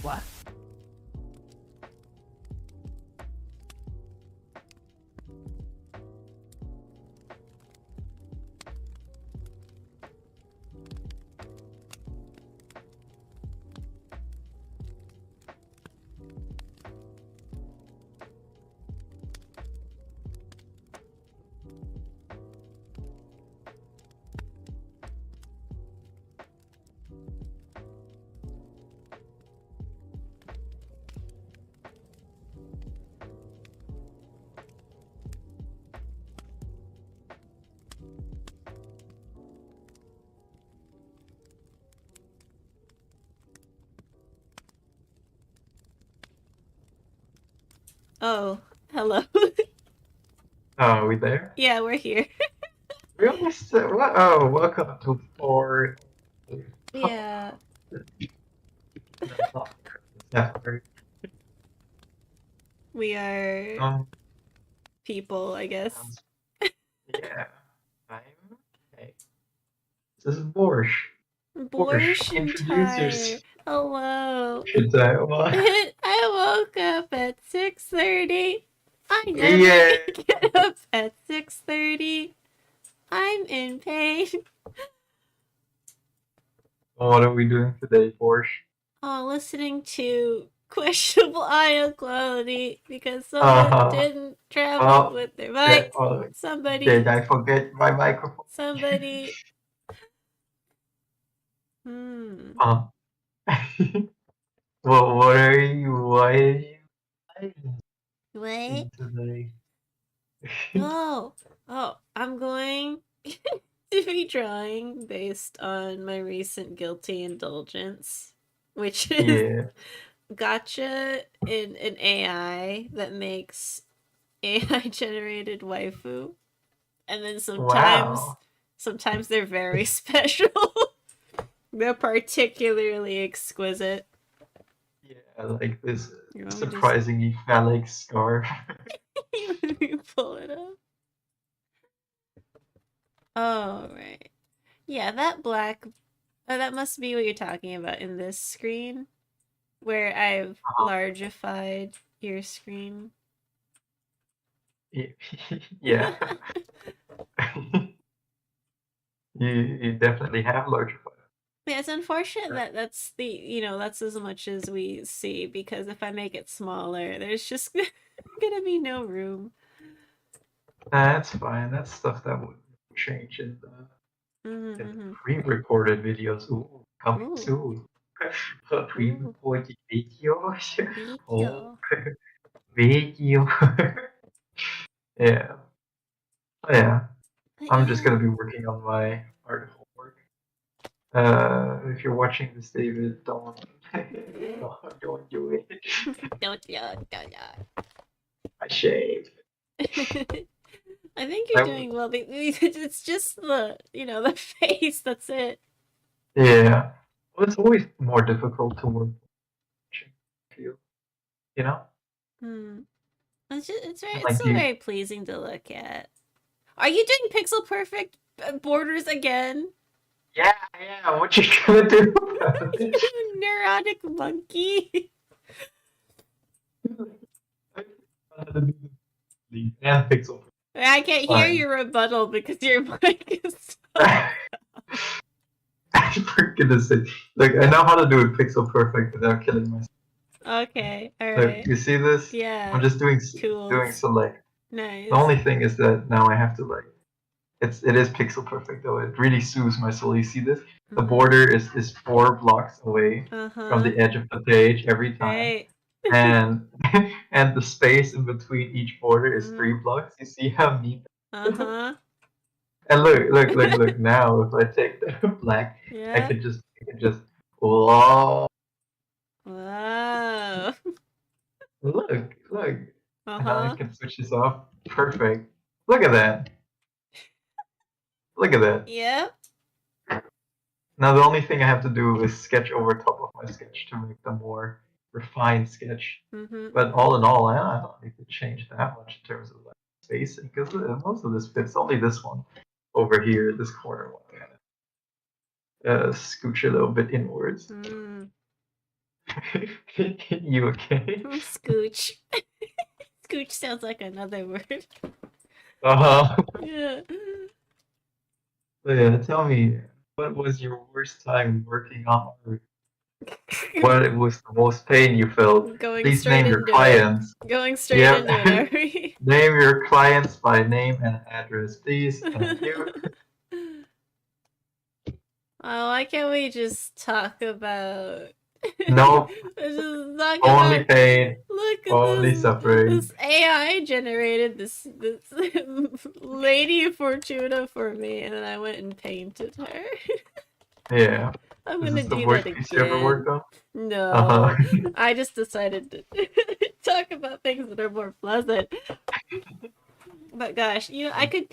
What? Oh, hello. Oh, are we there? Yeah, we're here. We only said, what? Oh, welcome to 4. Yeah. That's not very. We are Um, people, I guess. yeah. I'm. Hey. This is Borsch. Borscht Introduce entire. yourself. Hello. Should I? What? I woke up at 6:30. I never Yeah. get up at 6:30. I'm in pain. What are we doing today, Borsch? Oh, listening to questionable audio quality because someone Uh-huh. didn't travel Oh, with their yeah, mic. oh, did Somebody, I forget my microphone? somebody. Hmm. Uh, well, what are you? Why are you What? playing today? Oh, I'm going to be drawing based on my recent guilty indulgence, which is Yeah. gotcha in an AI that makes AI generated waifu. And then Wow. sometimes they're very special. They're particularly exquisite. Yeah, like this You want me just surprisingly phallic scarf. let me pull it up? Oh right. Yeah, that black that must be what you're talking about in this screen where I've Uh-huh. largified your screen. Yeah. You definitely have larger files. Yeah, it's unfortunate that that's the that's as much as we see because if I make it smaller, there's just gonna be no room. That's fine. That's stuff that would change in the Mm-hmm. pre-recorded videos. Ooh, coming Ooh, soon. ooh, Pre-recorded videos. Oh, video. video. Yeah. Yeah. But I'm just yeah, gonna be working on my art homework. If you're watching this, David, don't don't do it. don't. I shave. I think you're I, doing well. It's just the face. That's it. yeah. Well, it's always more difficult to work watching you, you know? Hmm. And It's like still you, very pleasing to look at. Are you doing pixel perfect borders again? yeah, yeah, what you gonna do about it? You neurotic monkey. And pixel. I can't hear Fine. your rebuttal because your mic is. For goodness sake. Look, I know how to do it pixel perfect without killing myself. Okay, all Look, right. you see this? I'm Yeah, just doing tools. select. The Nice. only thing is that now I have to like it is pixel perfect though. It really soothes my soul. You see this? The Mm-hmm. border is 4 blocks away from Uh-huh. the edge of the page every time. Right. And and the space in between each border is Mm-hmm. 3 blocks. You see how neat Uh-huh. and look now if I take the black Yeah. I could just whoa Wow. look and now I Uh-huh. can switch this off. Perfect. Look at that. Look at that. Yep. Now the only thing I have to do is sketch over top of my sketch to make the more refined sketch. Mm-hmm. But all in all, I don't need to change that much in terms of like spacing because most of this fits. Only this one over here, this corner one, kind of scooch a little bit inwards. Mm. You okay? Scooch. Scooch sounds like another word. Uh-huh. Yeah. So yeah, tell me, what was your worst time working on art? What was the most pain you felt? Going Please straight name your into it. clients. Going straight Yep. into it, are we? Name your clients by name and address, please. Thank you. Oh, why can't we just talk about No, just talk only about pain, look at only suffering. this AI generated this Lady Fortuna for me and then I went and painted her. Yeah. I'm Is gonna this the do that worst piece you ever worked again. on? No. Uh-huh. I just decided to talk about things that are more pleasant. But gosh, I could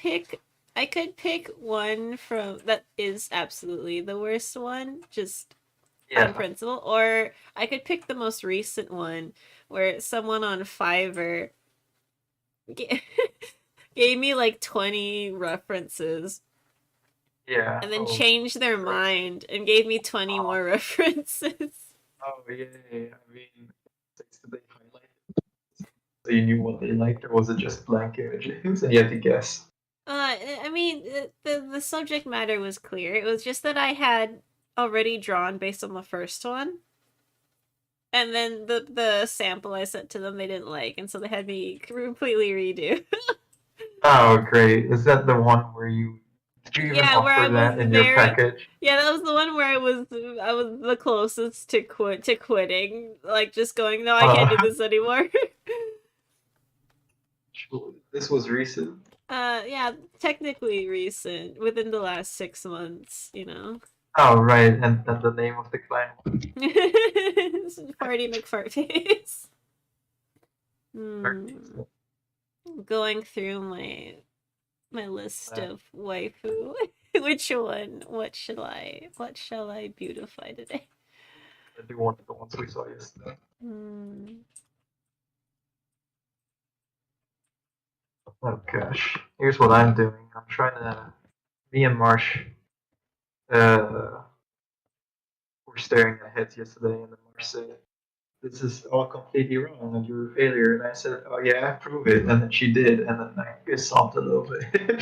pick one from that is absolutely the worst one, just on Yeah. principle, or I could pick the most recent one where someone on Fiverr gave me like 20 references Yeah. and then Oh, changed their great. mind and gave me 20 Oh, more references. oh yeah. I mean, things that they highlighted. So you knew what they liked, or was it just blank images and you had to guess? I mean, the subject matter was clear. It was just that I had already drawn based on the first one. And then the sample I sent to them they didn't like, and so they had me completely redo. Oh, great. Is that the one where did you even Yeah, where I offer was that in your very package? yeah, that was the one where I was the closest to quitting, like just going, no, I can't do Uh, this anymore. this was recent. Yeah, technically recent, within the last 6 months, Oh, right. And the name of the client. Party McFartface. Hmm. Going through my list of waifu. Which one? What shall I beautify today? I do one of the ones we saw yesterday. Oh gosh. Here's what I'm doing. I'm trying to. Me and Marsh were staring at heads yesterday, and then Marsh said, "This is all completely wrong, and you're a failure." And I said, "Oh yeah, prove it." And then she did, and then I sobbed a little bit.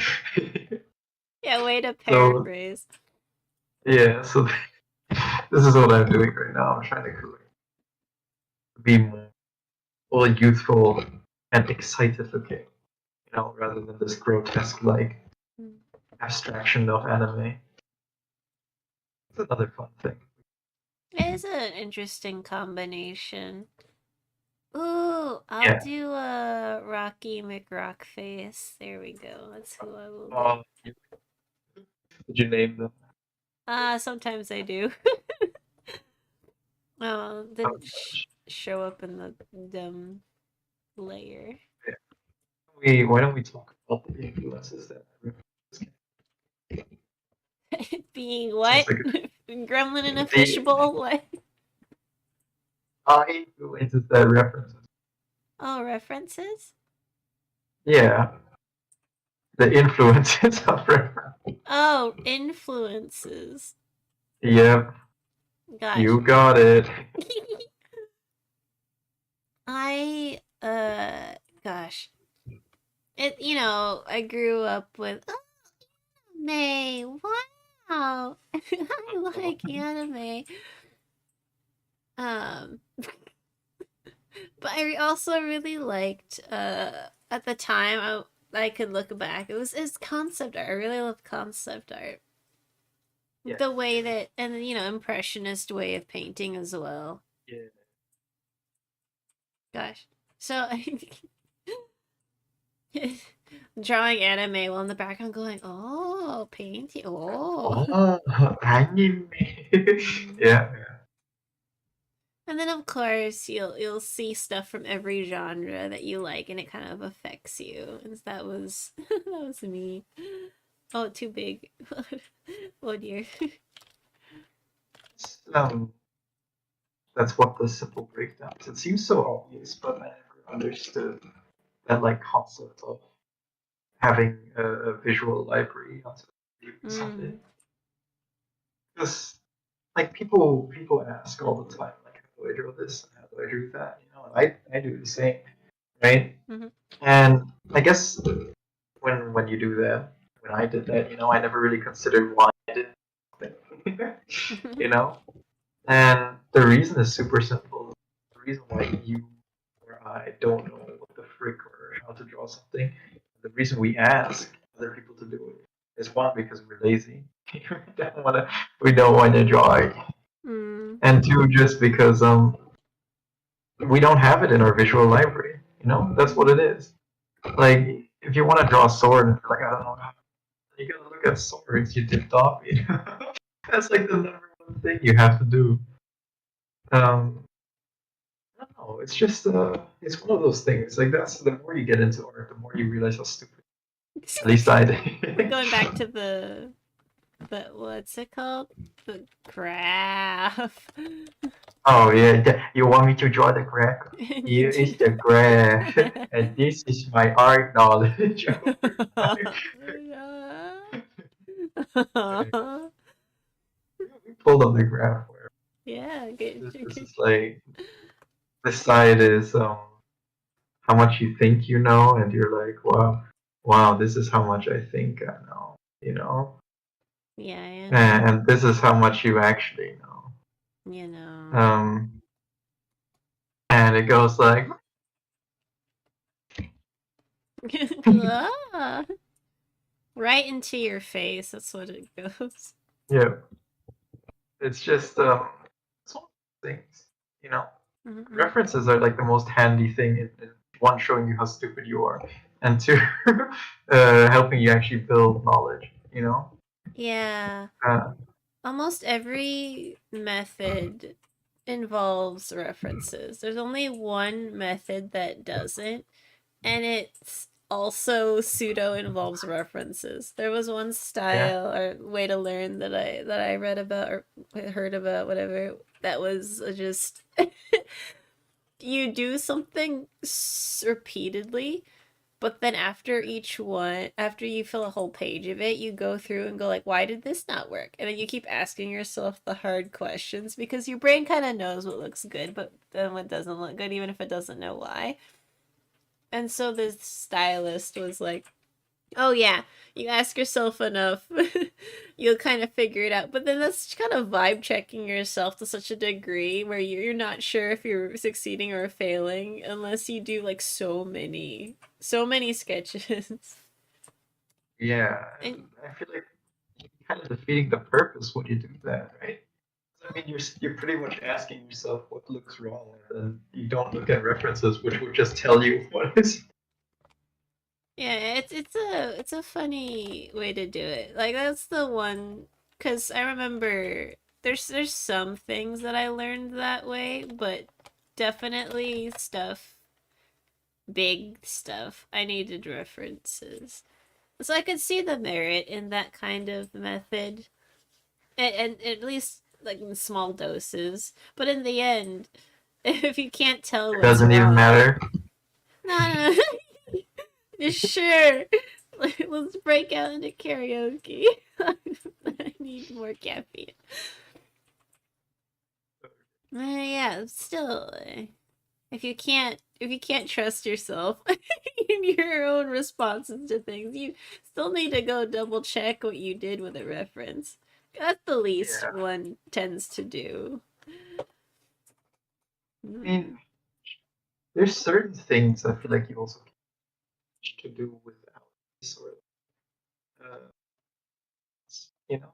Yeah, way to So paraphrase. yeah, so this is what I'm doing right now. I'm trying to be more youthful and excited looking, rather than this grotesque like abstraction of anime. It's another fun thing. It is an interesting combination. Ooh, I'll Yeah. do a Rocky McRockface. There we go. That's who I will do. Did you name them? Sometimes I do. Oh, Didn't show up in the dumb layer. why don't we talk about the influences that Being sounds what? like Gremlin in a the fishbowl? What? influences that references. Oh, references? Yeah, the influences of reference. Oh, influences. Yep, Gosh. you got it. I gosh. I grew up with anime. Wow. I like anime. Um but I also really liked at the time I could look back. It's concept art. I really loved concept art. Yeah, The way that and impressionist way of painting as well. yeah. Gosh. So drawing anime while in the background going, oh, painting, oh. Oh, anime. Yeah, And then of course you'll see stuff from every genre that you like, and it kind of affects you. And that was that was me. Oh, too big. Oh dear. um, that's what the simple breakdown is. It seems so obvious, but I never understood that like concept of having a visual library onto something. Because like people ask all the time, like how do I draw this and how do I draw that? And I do the same, right? Mm-hmm. And I guess when you do that, when I did that, I never really considered why I did it, you know. And the reason is super simple. The reason why you or I don't know what the frick or how to draw something, the reason we ask other people to do it is one because we're lazy. We don't want to draw it, and two just because we don't have it in our visual library. That's what it is. Like if you want to draw a sword, and you're like I don't know how, you gotta look at swords. You did top. That's like the number one thing you have to do. I don't know. It's just it's one of those things. Like that's the more you get into art, the more you realize how stupid. At least I We're did. going back to the what's it called? The graph. Oh yeah, you want me to draw the graph? Here is the graph, and this is my art knowledge. We pulled up the graph where Yeah, good. this is like this side is how much you think you know, and you're like, wow, this is how much I think I know. Yeah, And this is how much you actually know. you know. Um, and it goes like, Ah, right into your face. That's what it goes. yeah, it's just it's one of those things, you know. Mm-mm. References are like the most handy thing in one showing you how stupid you are, and two helping you actually build knowledge. You know. Yeah. Uh, Almost every method involves references. There's only one method that doesn't, and it's also pseudo involves references. There was one yeah. style or way to learn that I read about or heard about, whatever, that was just you do something repeatedly, but then after each one, after you fill a whole page of it, you go through and go like, why did this not work? And then you keep asking yourself the hard questions because your brain kind of knows what looks good, but then what doesn't look good, even if it doesn't know why. And so this stylist was like, oh yeah, you ask yourself enough, you'll kind of figure it out. But then that's kind of vibe checking yourself to such a degree where you're not sure if you're succeeding or failing unless you do like so many sketches. Yeah, And and I feel like you're kind of defeating the purpose when you do that, right? I mean, you're pretty much asking yourself what looks wrong, and then you don't look at references, which would just tell you what is. yeah, it's a funny way to do it. Like that's the one because I remember there's some things that I learned that way, but definitely big stuff, I needed references. So I could see the merit in that kind of method, and at least like in small doses. But in the end, if you can't tell It what's doesn't even wrong, matter. no, sure. Let's break out into karaoke. I need more caffeine. Yeah, still, if you can't trust yourself in your own responses to things, you still need to go double check what you did with a reference. That's the least Yeah, one tends to do. I mean, there's certain things I feel like you also to do without this sort of, you know,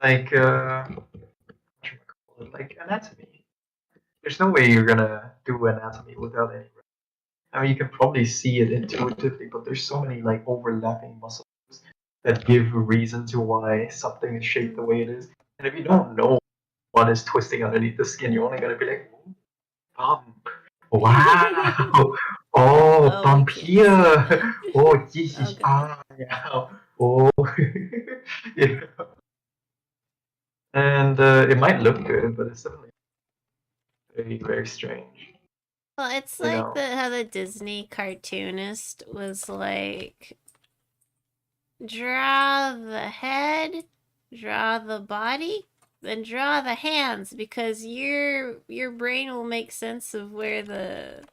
like whatchamacallit, like anatomy. There's no way you're gonna do anatomy without any. I mean, you can probably see it intuitively, but there's so many like overlapping muscles that give a reason to why something is shaped the way it is. And if you don't know what is twisting underneath the skin, you're only gonna be like, "Ooh, bump, wow, oh, Oh, I bump can't see here, that. oh, Oh god. yeah, oh, yeah." And it might look good, but it's definitely very, very strange, Well, it's you like know. the how the Disney cartoonist was like, draw the head, draw the body, then draw the hands because your brain will make sense of where the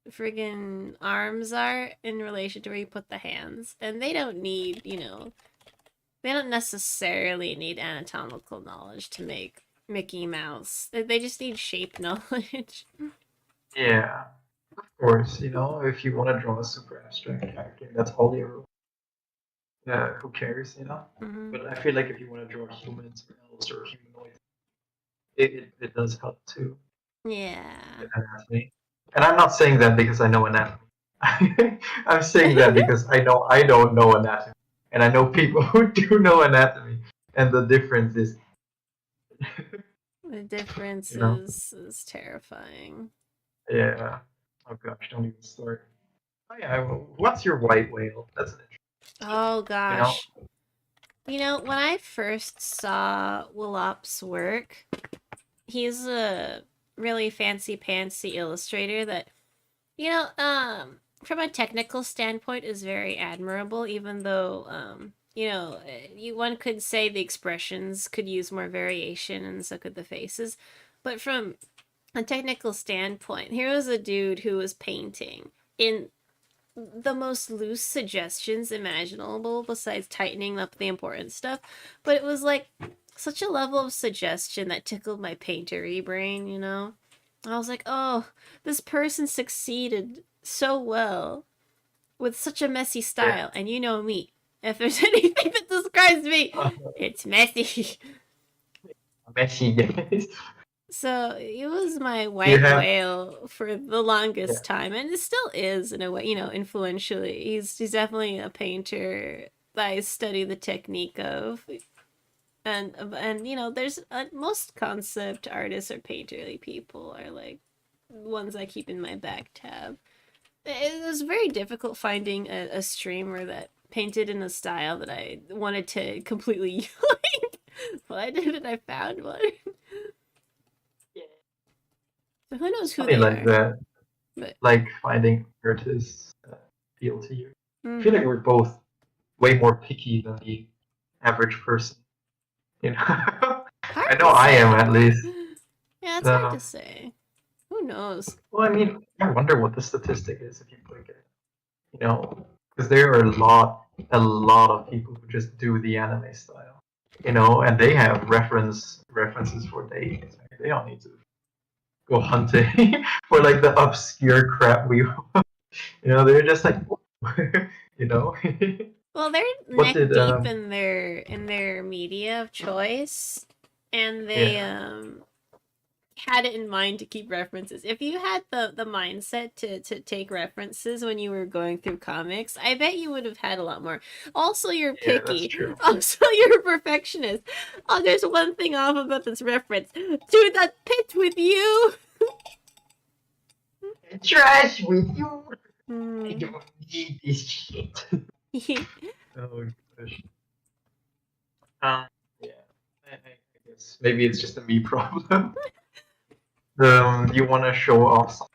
friggin' arms are in relation to where you put the hands. And they don't need, they don't necessarily need anatomical knowledge to make Mickey Mouse. They just need shape knowledge. Yeah, of course, you know, if you want to draw a super abstract character, that's all your who cares, you know? Hmm. But I feel like if you want to draw humans or elves or humanoids, it does help too Yeah. with anatomy. And I'm not saying that because I know anatomy. I'm saying that because I know I don't know anatomy. And I know people who do know anatomy. And the difference is, The difference you know, is terrifying. yeah. Oh gosh, don't even start. Oh yeah, what's your white whale? That's an interesting, Oh you know? gosh. When I first saw Willop's work, he's a really fancy pantsy illustrator that, from a technical standpoint is very admirable, even though, one could say the expressions could use more variation and so could the faces. But from a technical standpoint, here was a dude who was painting in the most loose suggestions imaginable besides tightening up the important stuff, but it was like such a level of suggestion that tickled my paintery brain. I was like, oh, this person succeeded so well with such a messy Yeah. style. And you know me. If there's anything that describes me, Uh, it's messy. Messi, guys. So it was my You white have whale for the yeah. longest time, and it still is in a way. Influentially, he's definitely a painter that I study the technique of, and there's most concept artists or painterly people are like ones I keep in my back tab. It was very difficult finding a streamer that painted in a style that I wanted to completely like. Well, I did it. I found one. So who knows who Funny they like are? that. But Like finding artists appeal to you. I feel like mm-hmm. we're both way more picky than the average person. You know, Hard I know to I am say. at least. Yeah, it's hard to Um, say. Who knows? well, I mean, I wonder what the statistic is if you look at, because there are a lot of people who just do the anime style, and they have references for days. They don't need to go hunting for like the obscure crap they're just like, you know. Well, they're What neck did deep in their media of choice, and they yeah had it in mind to keep references. If you had the mindset to take references when you were going through comics, I bet you would have had a lot more. Also, you're yeah that's picky. true. Also, you're a perfectionist. Oh, there's one thing off about this reference. To that pit with you. Trash with you. I Hmm. don't need this shit. Oh gosh. Yeah. I guess maybe it's just a me problem. You want to show off some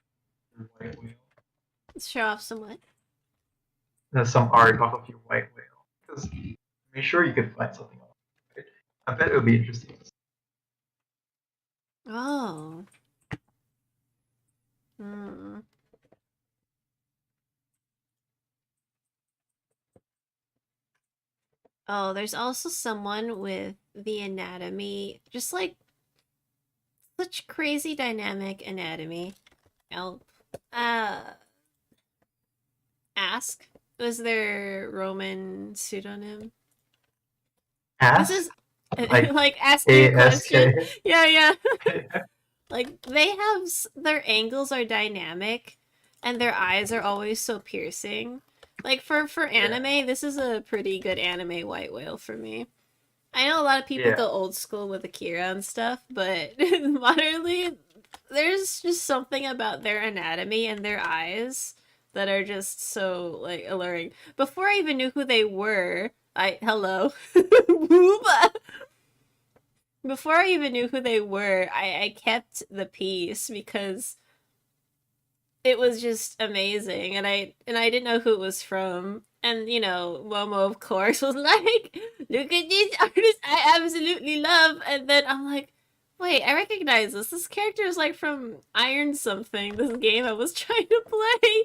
white whale, Show off somewhat. some art off of your white whale, because I'm sure you could find something else. Right? I bet it would be interesting. Oh. Hmm. Oh, there's also someone with the anatomy, just like such crazy dynamic anatomy. I'll uh ask. Was their Roman pseudonym? This Ask is like like asking a ASK. question. Yeah, yeah. Like they have their angles are dynamic and their eyes are always so piercing. Like for Yeah, anime, this is a pretty good anime white whale for me. I know a lot of people yeah. go old school with Akira and stuff, but modernly, there's just something about their anatomy and their eyes that are just so like alluring. Before I even knew who they were, before I even knew who they were, I kept the piece because it was just amazing, and I didn't know who it was from. And Momo of course was like, "Look at this artist I absolutely love." And then I'm like, "Wait, I recognize this. This character is like from Iron something. This game I was trying to play."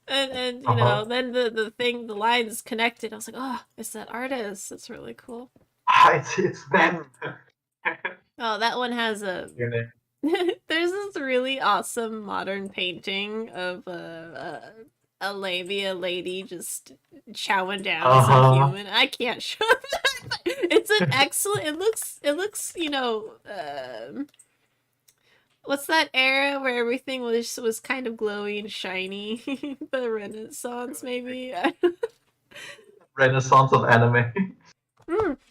And Uh-huh. then the lines connected. I was like, "Oh, it's that artist. That's really cool." It's them. Oh, that one has a Your name. There's this really awesome modern painting of a labia lady just chowing down Uh some huh. human. I can't show that. It's an excellent. It looks. What's that era where everything was kind of glowy and shiny? The Renaissance, maybe. Renaissance of anime.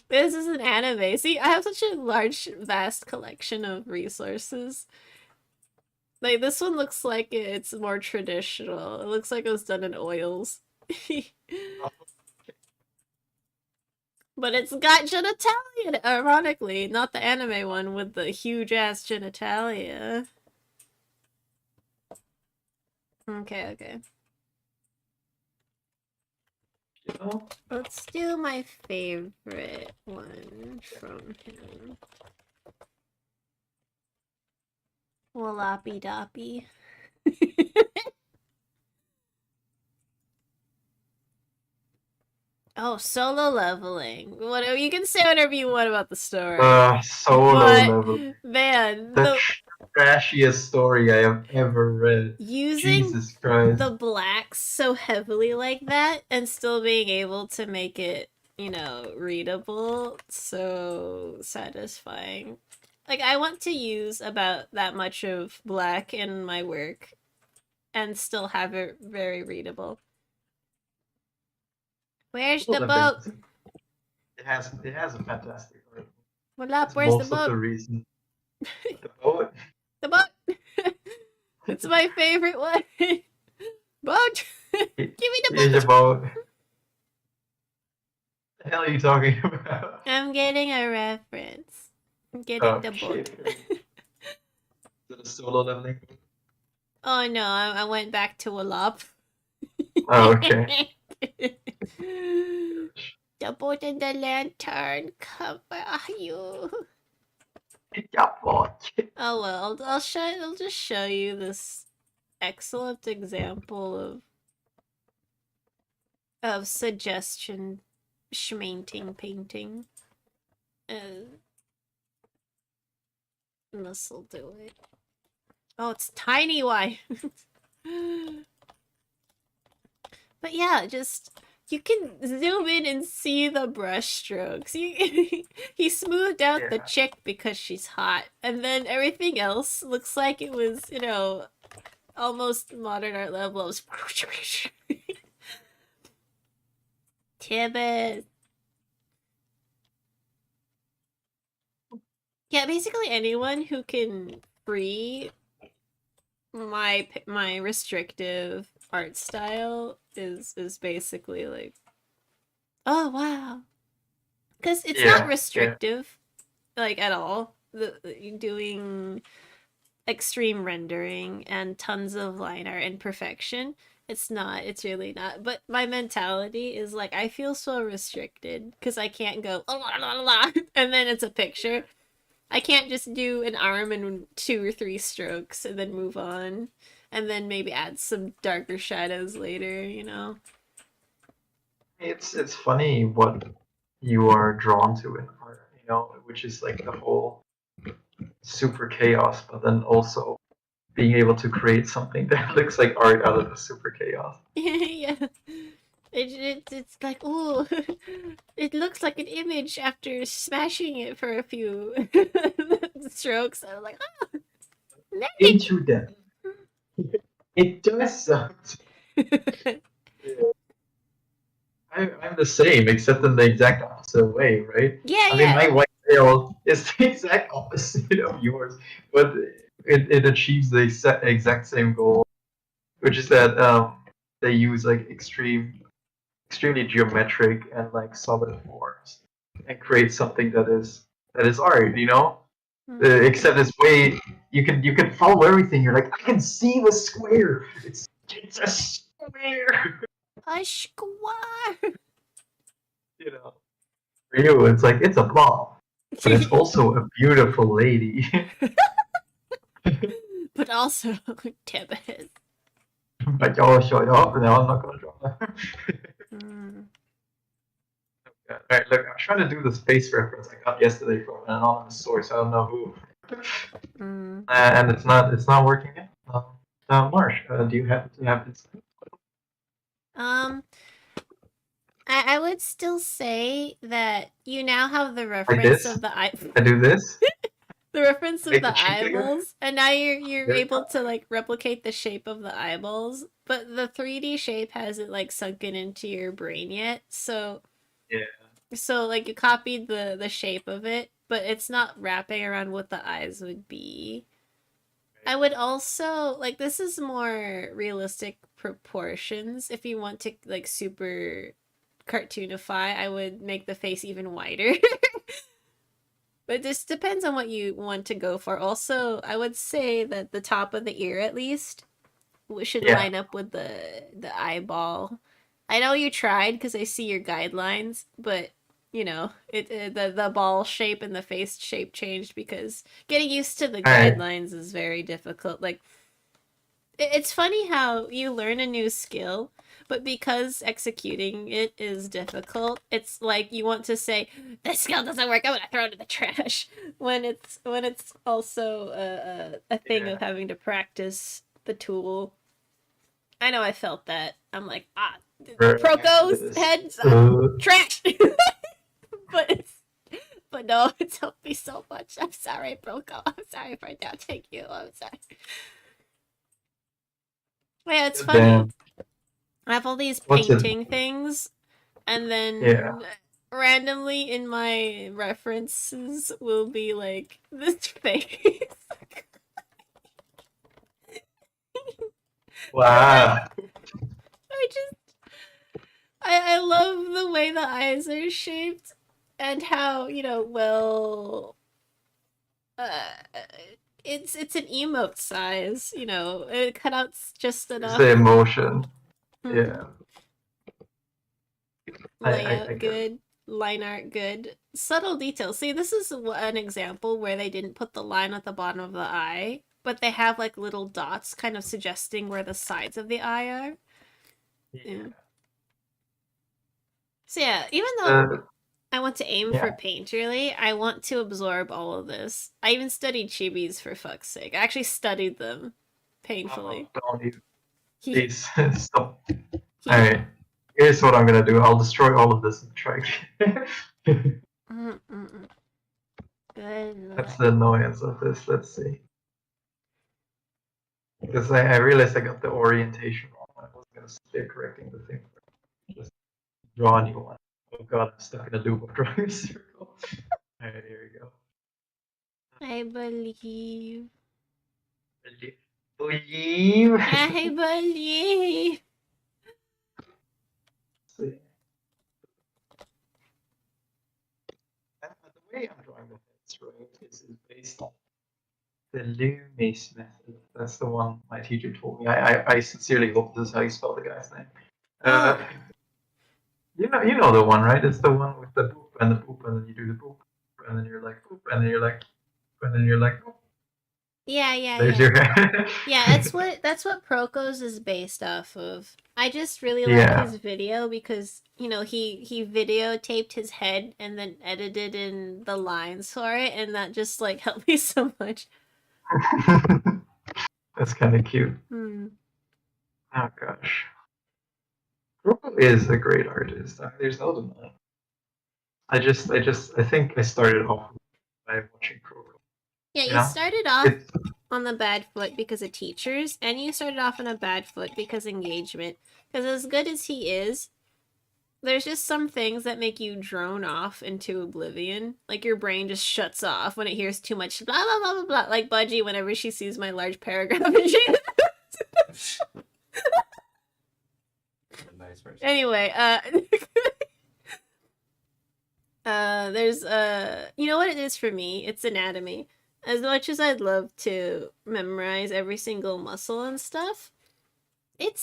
This is an anime. See, I have such a large, vast collection of resources. Like this one looks like it's more traditional. It looks like it was done in oils. But it's got genitalia, ironically, not the anime one with the huge ass genitalia. Okay, okay. Let's do my favorite one from him. Wallopy doppy. Oh, solo leveling. Whatever you can say whatever you want about the story. Solo But level. man, The the trashiest story I have ever read. Using Jesus Christ. the blacks so heavily like that and still being able to make it, readable, so satisfying. Like, I want to use about that much of black in my work and still have it very readable. Where's the boat? It has a fantastic art. Wala, That's where's the most of boat? the reason. The poet. The boat! It's my favorite one. Boat! Give me the Here's boat! your boat. What the hell are you talking about? I'm getting a reference. I'm getting the Okay. boat. Is it a solo leveling? Oh no, I went back to Walop. Oh, okay. The boat and the lantern, come back, you. Yeah, boy. Oh well, I'll just show you this excellent example of suggestion schmainting painting. This'll do it. Oh, it's tiny. Why? But yeah, just you can zoom in and see the brush strokes. He smoothed out the Yeah. chick because she's hot, and then everything else looks like it was, almost modern art level. Tibbet. Yeah, basically anyone who can free my restrictive art style is basically like, oh wow, because it's not restrictive, like at all. Doing extreme rendering and tons of line art and perfection. It's not. It's really not. But my mentality is like I feel so restricted because I can't go and then it's a picture. I can't just do an arm in 2 or 3 strokes and then move on. And then maybe add some darker shadows later. It's funny what you are drawn to in art, which is like the whole super chaos, but then also being able to create something that looks like art out of the super chaos. Yeah. It's like, oh, it looks like an image after smashing it for a few strokes. I was like, oh, Into that. It does sound. I'm the same, except in the exact opposite way, right? yeah, I mean, my yeah. white tail is the exact opposite of yours, but it achieves the exact same goal, which is that they use like extremely geometric and like solid forms and create something that is art, except it's way you can follow everything. You're like, I can see the square. It's a square. A square. For you, it's like it's a blob, but it's also a beautiful lady. But also, Tibbet. Like, oh, shut up! No, I'm not gonna draw that. All right, look, I'm trying to do the space reference I got yesterday from an anonymous source. I don't know who, and it's not working yet. Marsh, do you have this? I would still say that you now have the Like reference this? of the eye. I do this. The reference of Make the the cheek bigger? eyeballs, and now you're There you able go. to like replicate the shape of the eyeballs, but the 3D shape hasn't like sunken into your brain yet. So like you copied the shape of it, but it's not wrapping around what the eyes would be. I would also like this is more realistic proportions. If you want to like super cartoonify, I would make the face even wider. But this depends on what you want to go for. Also, I would say that the top of the ear, at least, should line up with the eyeball. I know you tried because I see your guidelines, but the ball shape and the face shape changed because getting used to the guidelines is very difficult. Like, it's funny how you learn a new skill, but because executing it is difficult, it's like you want to say, "This skill doesn't work. I'm gonna throw it in the trash." When it's also a thing of Yeah. having to practice the tool. I know I felt that. I'm like, Proko's Practice. heads trash. but it's but no, it's helped me so much. I'm sorry, Proko. I'm sorry for doubting you. I'm sorry. Yeah, it's funny. Damn. I have all these What's it? painting things, and Yeah. then randomly in my references will be like this face. Wow. I just I love the way the eyes are shaped and how, well, uh it's an emote size, it cut out just It's the enough. emotion. Mhm. Yeah. I Layout get it. good, line art good, subtle details. See, this is an example where they didn't put the line at the bottom of the eye, but they have like little dots kind of suggesting where the sides of the eye are. Yeah. Yeah. So yeah, even though Uh, I want to aim for yeah. paint really, I want to absorb all of this. I even studied chibis for fuck's sake. I actually studied them Oh, painfully. don't even. He Please stop. he. Alright. Here's what I'm gonna do. I'll destroy all of this and try again. Good That's luck. the annoyance of this. Let's see. Because I realized I got the orientation wrong. I was gonna stay correcting the thing. Just draw a new one. Oh god, I'm stuck in a loop of drawing a circle. Alright, here we go. I believe. Believe. I believe. See. The way I'm drawing the heads, right, is based on the Loomis method. That's the one my teacher told me. I sincerely hope this is how you spell the guy's name. Uh, Oh, you know the one, right? It's the one with the boop and the boop, and then you do the boop, and then you're like boop, and then you're like, and then you're like, boop. yeah, yeah, There's yeah. your. Yeah, that's what Proko's is based off of. I just really like Yeah. his video because, he videotaped his head and then edited in the lines for it, and that just like helped me so much. That's kind of cute. Hmm. Oh gosh. Rocco is a great artist. There's no denying. I think I started off by watching Rocco. Yeah, You you know, started off it's on the bad foot because of teachers, and you started off on a bad foot because engagement. Because as good as he is, there's just some things that make you drone off into oblivion. Like your brain just shuts off when it hears too much blah blah blah blah blah. Like Budgie whenever she sees my large paragraph and she. Nice person. Anyway, there's you know what it is for me? It's anatomy. As much as I'd love to memorize every single muscle and stuff, it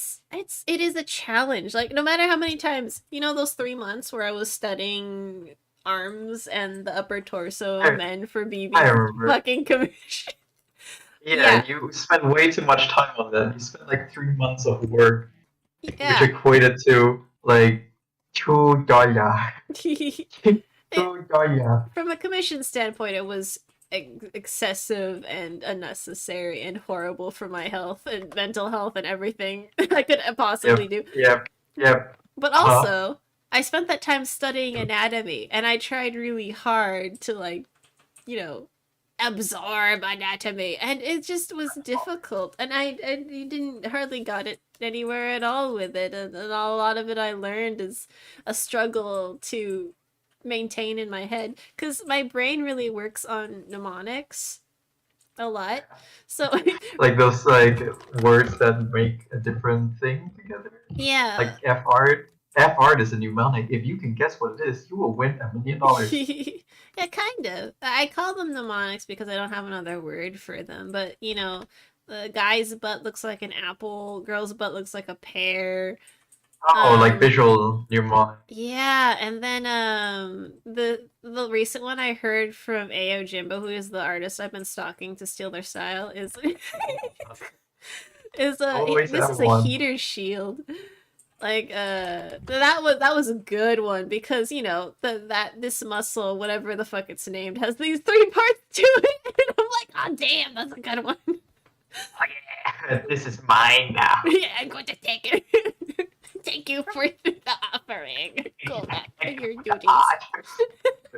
is a challenge. Like no matter how many times, those 3 months where I was studying arms and the upper torso of I, men for I BB remember. fucking commission. Yeah, Yeah, you spent way too much time on that. You spent like 3 months of work, which yeah. equated to like $2. It, $2. from a commission standpoint, it was excessive and unnecessary and horrible for my health and mental health and everything I could possibly Yep, do. yep, yep. But Uh-huh. also, I spent that time studying anatomy, and I tried really hard to you know, absorb anatomy, and it just was difficult. And I didn't hardly got it anywhere at all with it, and a lot of it I learned is a struggle to maintain in my head because my brain really works on mnemonics a lot. So Like those like words that make a different thing together. yeah. Like F art. F art is a mnemonic. If you can guess what it is, you will win $1 million. Yeah, kind of. I call them mnemonics because I don't have another word for them. But the guy's butt looks like an apple, girl's butt looks like a pear. Oh, like Um, visual mnemonic. yeah, and then the recent one I heard from Ao Jimbo, who is the artist I've been stalking to steal their style, is is Always this have is a one. heater shield. Like that was a good one because you know this muscle, whatever the fuck it's named, has these three parts to it, and I'm like, oh damn, that's a good one. Oh yeah, this is mine now. Yeah, I'm going to take it. Thank you for the offering. Go back to your duties.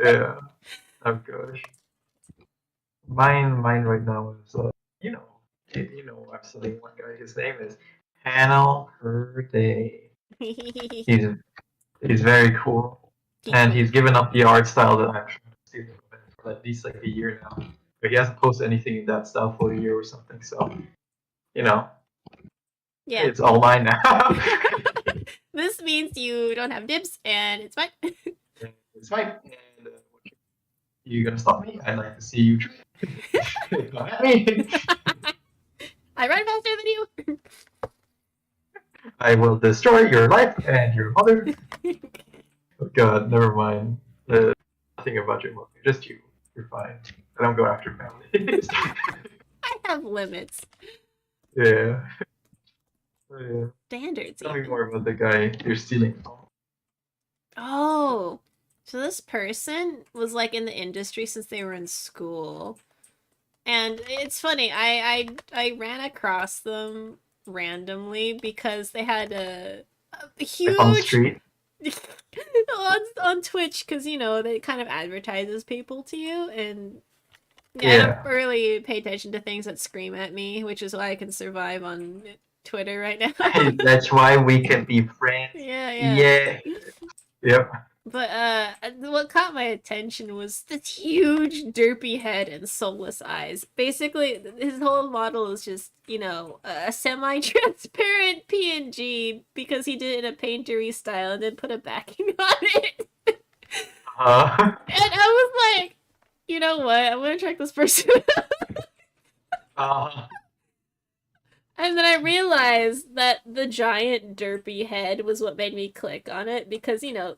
Yeah. Oh gosh. Mine right now is you know, I'm studying one guy. His name is Panel Per Day. He's he's very cool, and he's given up the art style that I'm trying to steal for at least like a year now. But he hasn't posted anything in that style for a year or something. So you know, Yeah. it's all mine now. This means you don't have dibs, and it's fine. It's fine. And you gonna stop me? I'd like to see you. Come at me. I run faster than you. I will destroy your life and your mother. Oh God, never mind. Nothing about your mother. Just you. You're fine. I don't go after families. I have limits. Yeah. Yeah. Standards. Tell me Even. more about the guy you're stealing from. Oh, so this person was like in the industry since they were in school, and it's funny. I ran across them randomly because they had a huge Like on the street. on Twitch because you know they kind of advertises people to you and. Yeah, I Yeah. don't really pay attention to things that scream at me, which is why I can survive on Twitter right now. That's why we can be friends. Yeah. Yeah. Yep. But what caught my attention was this huge derpy head and soulless eyes. Basically, his whole model is just, you know, a semi-transparent PNG because he did it in a paintery style and then put a backing on it. And I was like, you know what? I'm gonna track this person. And then I realized that the giant derpy head was what made me click on it because, you know,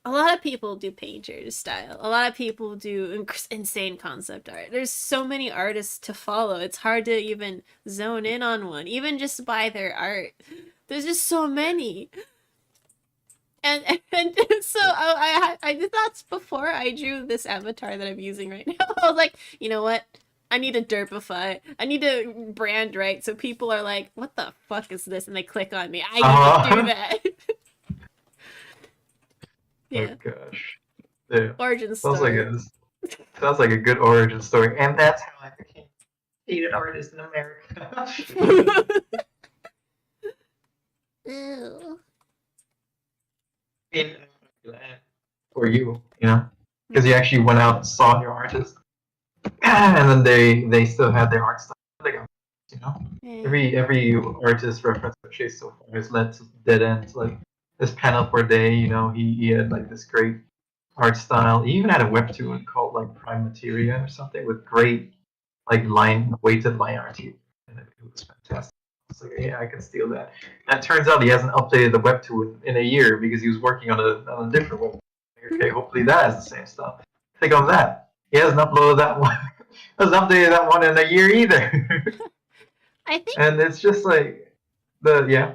a lot of people do painters style. A lot of people do insane concept art. There's so many artists to follow. It's hard to even zone in on one, even just by their art. There's just so many. And so I did that before I drew this avatar that I'm using right now. I was like, you know what? I need to derpify. I need to brand right so people are like, what the fuck is this? And they click on me. I need to do that. Yeah. Oh gosh. Yeah. Origin story. Sounds like a good origin story. And that's how I became an artist in America. Ew. For you, you know, because you actually went out and saw your artist, and then they still had their art style. They got, you know, Yeah. every artist reference I've chased so far has led to dead ends. Like this Panel Per Day, you know, he had like this great art style. He even had a webtoon called like Prime Materia or something with great like weighted line art. And it was fantastic. I was like, yeah, I can steal that. And it turns out he hasn't updated the webtoon in a year because he was working on a different webtoon. Okay, hopefully that has the same stuff. Click on that. He hasn't uploaded that one. Hasn't updated that one in a year either. I think. And it's just like yeah.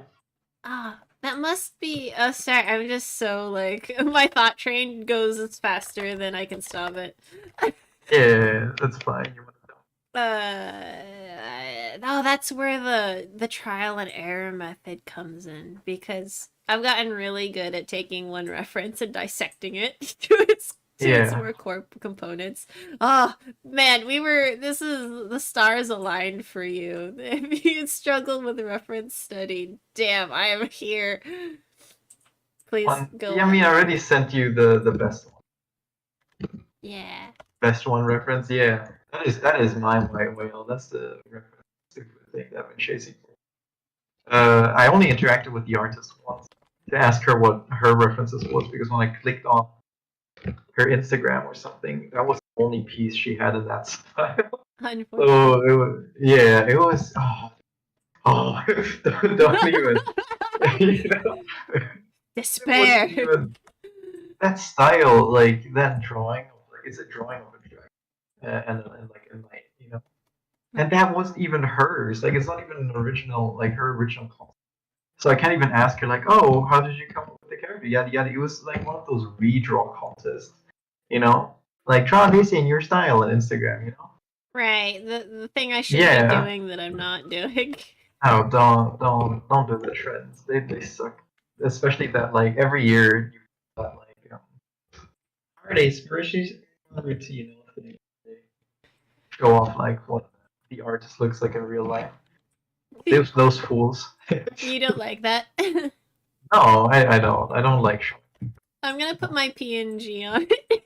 Ah, that must be. Oh, sorry. I'm just so like my thought train goes faster than I can stop it. Yeah, that's fine. You want to No, that's where the trial and error method comes in because I've gotten really good at taking one reference and dissecting it to its more core components. Oh man, this is the stars aligned for you. If you struggle with reference study, damn, I am here. Please go. Yeah, I mean, I already sent you the best one. Yeah. Best one reference, yeah. That is my white whale. That's the reference thing that I've been chasing for. I only interacted with the artist once to ask her what her references was because when I clicked on her Instagram or something, that was the only piece she had in that style. So it was don't even you know, despair. Even, that style, like that drawing, like it's a drawing of a dragon, and like in light, you know, and that wasn't even hers. Like it's not even an original, like her original concept. So I can't even ask her like, oh, how did you come up with the character? Yada yada. It was like one of those redraw contests, you know, like draw this in your style on Instagram, you know. Right. The thing I should be Yeah. doing that I'm not doing. No, don't do the trends. They suck. Especially that like every year you got like holidays, Hershey's routine. They show off like what the artist looks like in real life. Those fools. You don't like that? No, I don't. I don't like. I'm gonna put my PNG on it. This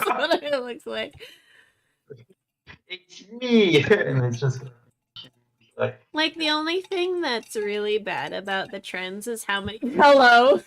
is Uh, what it looks like. it's me, and it's just like Like the only thing that's really bad about the trends is how many. Hello.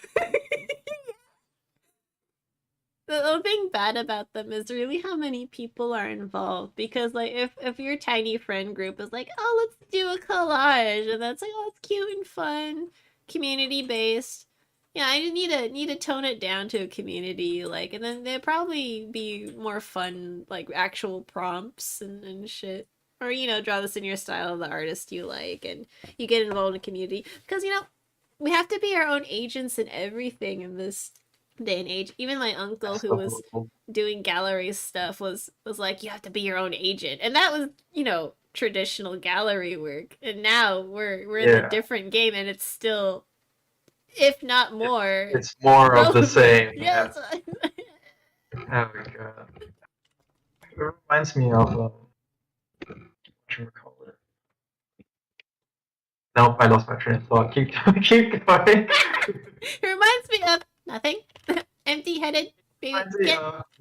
The only thing bad about them is really how many people are involved. Because like if your tiny friend group is like, oh, let's do a collage, and that's like, oh, it's cute and fun, community based. Yeah, I need to tone it down to a community, like, and then there'd probably be more fun, like actual prompts and shit. Or, draw this in your style of the artist you like, and you get involved in a community. Because, we have to be our own agents in everything in this day and age. Even my uncle, who was doing gallery stuff, was like, you have to be your own agent. And that was, traditional gallery work. And now we're in a different game, and it's still, if not more, it's more of the same. Yes. Oh my god. It reminds me of whatchamacallit. Nope, I lost my train of thought. Keep keep going. It reminds me of nothing. Empty-headed baby.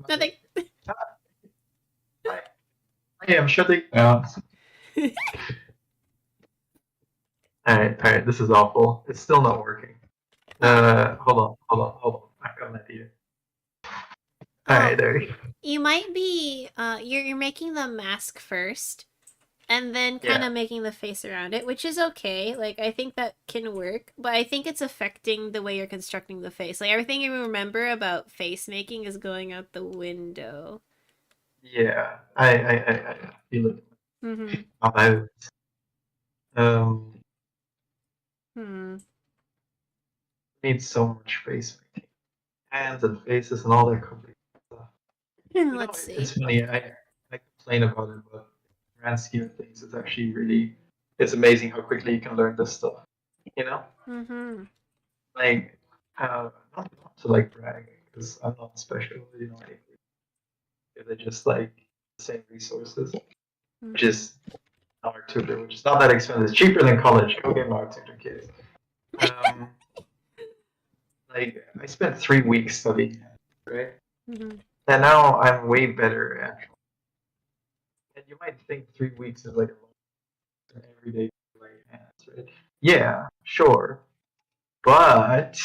Nothing. I am shutting down. Alright, this is awful. It's still not working. Hold on. I've got an idea. Alright, there you go. You might be you're making the mask first and then kind of making the face around it, which is okay. Like, I think that can work, but I think it's affecting the way you're constructing the face. Like, everything you remember about face making is going out the window. Yeah, I feel it. Mm-hmm. Needs so much face making, hands and faces and all that complete stuff. Let's see. It's funny. I complain about it, but in the grand scheme of things, it's actually really it's amazing how quickly you can learn this stuff. You know, like not to like brag because I'm not special. They're just like the same resources, which is art tutor, which is not that expensive. It's cheaper than college. Go get an art tutor, kids. Like I spent 3 weeks studying, right? And now I'm way better actually. And you might think 3 weeks is like a long everyday like hands, right? Yeah, sure. But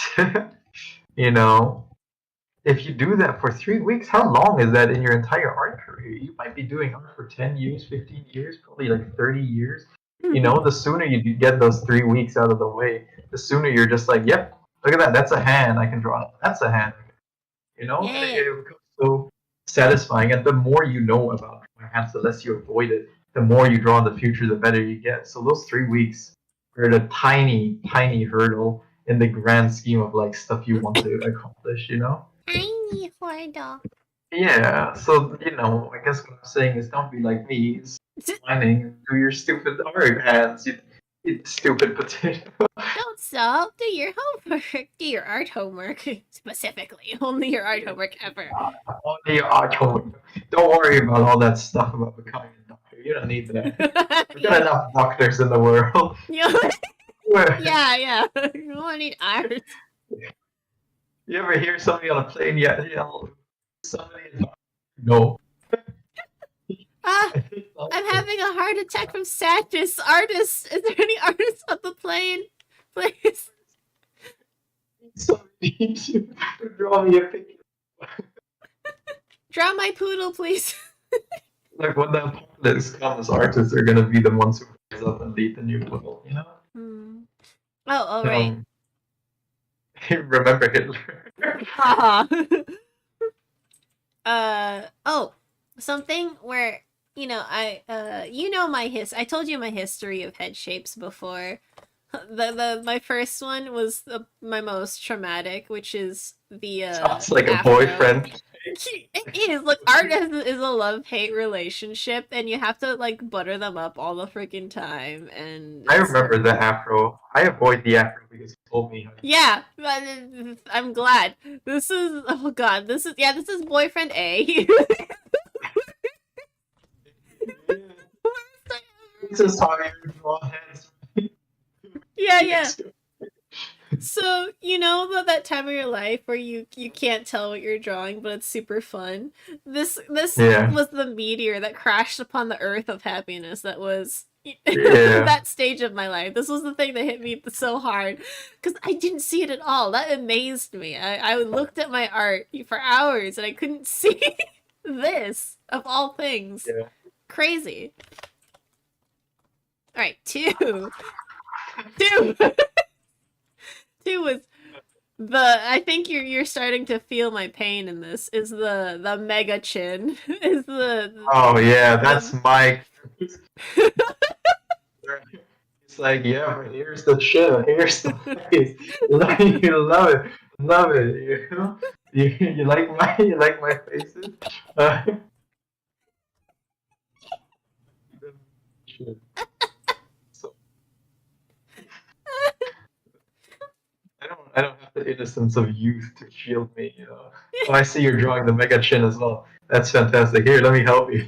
if you do that for 3 weeks, how long is that in your entire art career? You might be doing art for 10 years, 15 years, probably like 30 years. The sooner you get those 3 weeks out of the way, the sooner you're just like, yep, look at that. That's a hand I can draw. That's a hand. And it becomes so satisfying. And the more you know about drawing hands, the less you avoid it. The more you draw in the future, the better you get. So those 3 weeks are the tiny, tiny hurdle in the grand scheme of like stuff you want to accomplish. Tiny hurdle. Yeah. So I guess what I'm saying is, don't be like me, whining and do your stupid art hands. You stupid potato. Don't stop. Do your homework. Do your art homework. Specifically. Only your art homework ever. Only your art homework. Don't worry about all that stuff about becoming a doctor. You don't need that. We've got enough doctors in the world. Yeah. You don't need art. You ever hear somebody on a plane yell, somebody? No. I'm having a heart attack from sadness. Artists, is there any artists on the plane? Please. Somebody needs to draw me a picture. Draw my poodle, please. Like when the apocalypse comes, artists are gonna be the ones who rise up and lead the new world. Oh, right. Remember Hitler? Something where I told you my history of head shapes before. My first one was my most traumatic, which is the Sounds like a afro. boyfriend. It is like art is a love-hate relationship, and you have to like butter them up all the freaking time, and I it's remember the afro. I avoid the afro because you told me how to. yeah. I'm glad. This is oh god. This is boyfriend A. This is how you draw hands. Yeah, yeah. So, you know that time of your life where you can't tell what you're drawing, but it's super fun. This Yeah, was the meteor that crashed upon the earth of happiness that was yeah, that stage of my life. This was the thing that hit me so hard because I didn't see it at all. That amazed me. I looked at my art for hours and I couldn't see this of all things. yeah. Crazy. All right, two, two was the I think you're starting to feel my pain in this is the mega chin is Oh yeah, that's the my. It's like, yeah, but here's the chin, here's the face. You love it, love it. You know, you like my faces. Uh, so I don't have the innocence of youth to shield me. You know. Oh, I see you're drawing the mega chin as well. That's fantastic. Here, let me help you.